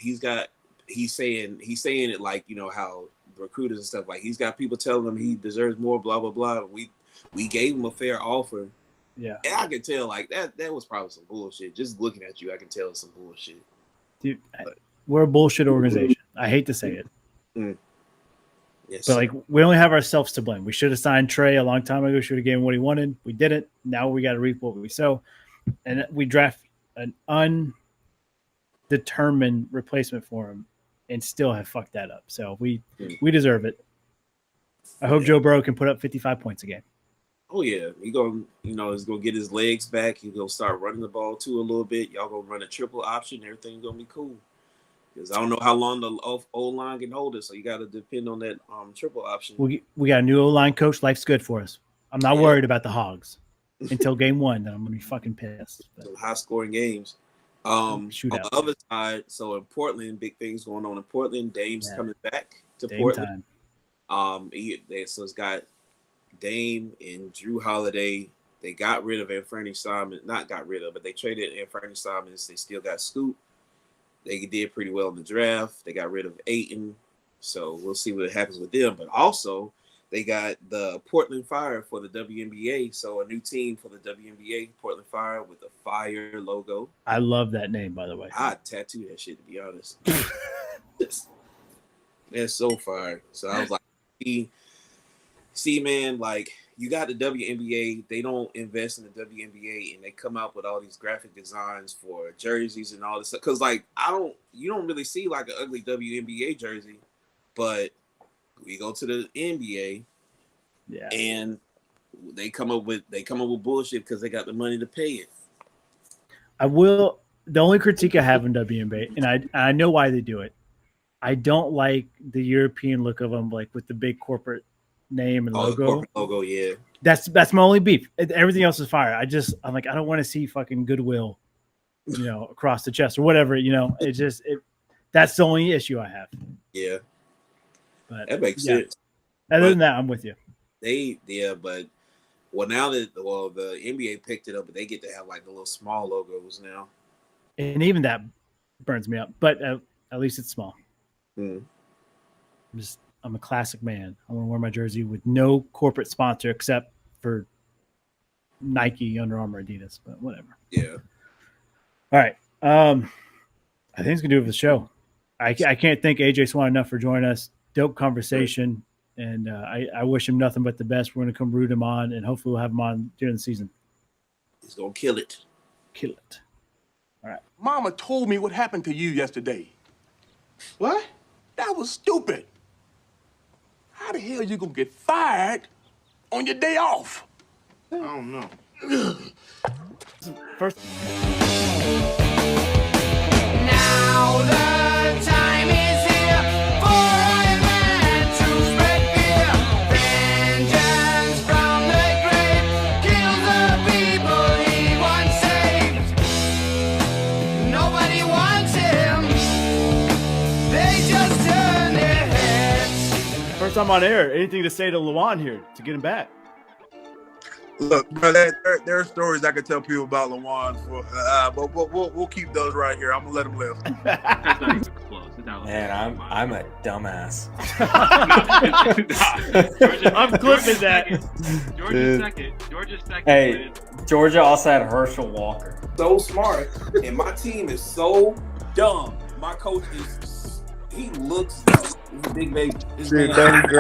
it like, you know, how recruiters and stuff, like he's got people telling him he deserves more, blah blah blah. We gave him a fair offer. Yeah. And I can tell like that was probably some bullshit. Just looking at you, I can tell it's some bullshit. Dude, we're a bullshit organization. I hate to say it. Yes, but like we only have ourselves to blame. We should have signed Trey a long time ago. Should have given him what he wanted. We didn't. Now we got to reap what we sow, and we draft an undetermined replacement for him, and still have fucked that up. So we deserve it. I hope Joe Burrow can put up 55 points a game. Oh yeah, he's gonna get his legs back. He's gonna start running the ball too a little bit. Y'all gonna run a triple option. Everything's gonna be cool. Because I don't know how long the O-line can hold it, so you got to depend on that triple option. We got a new O-line coach. Life's good for us. I'm not worried about the Hogs until game 1. Then I'm gonna be fucking pissed. Some high-scoring games. On the other side, so in Portland, big things going on in Portland. Dame's coming back to Portland. So it's got Dame and Drew Holiday. They got rid of Anfernee Simons. Not got rid of, but they traded Anfernee Simons. They still got Scoop. They did pretty well in the draft. They got rid of Ayton. So we'll see what happens with them. But also, they got the Portland Fire for the WNBA. So a new team for the WNBA, Portland Fire, with the fire logo. I love that name, by the way. I'd tattoo that shit, to be honest. That's so fire. So I was like, see, man, like, you got the WNBA. They don't invest in the WNBA, and they come out with all these graphic designs for jerseys and all this stuff. Because, like, you don't really see like an ugly WNBA jersey, but we go to the NBA, and they come up with bullshit because they got the money to pay it. The only critique I have in WNBA, and I know why they do it. I don't like the European look of them, like with the big corporate name and logo. Logo, yeah. That's my only beef. Everything else is fire. I'm like, I don't want to see fucking Goodwill, across the chest or whatever. That's the only issue I have. Yeah, but that makes sense. Other than that, I'm with you. But now that the NBA picked it up, but they get to have like the little small logos now, and even that burns me up. But at least it's small. I'm a classic man. I want to wear my jersey with no corporate sponsor except for Nike, Under Armour, Adidas, but whatever. Yeah. All right. I think it's going to do it for the show. I can't thank AJ Swann enough for joining us. Dope conversation. And I wish him nothing but the best. We're going to come root him on, and hopefully we'll have him on during the season. He's going to kill it. Kill it. All right. Mama told me what happened to you yesterday. What? That was stupid. How the hell you gonna get fired on your day off? I don't know. First. Now the first time on air. Anything to say to Lawan here to get him back? Look, bro, there are stories I could tell people about Lawan, but we'll keep those right here. I'm gonna let him live. That's not even close. It's not Man, I'm a dumbass. I'm clipping that. Georgia's second. Georgia's second. Hey, Georgia also had Herschel Walker. So smart, and my team is so dumb. My coach he looks dumb. He's a big baby. This Dude, man- don't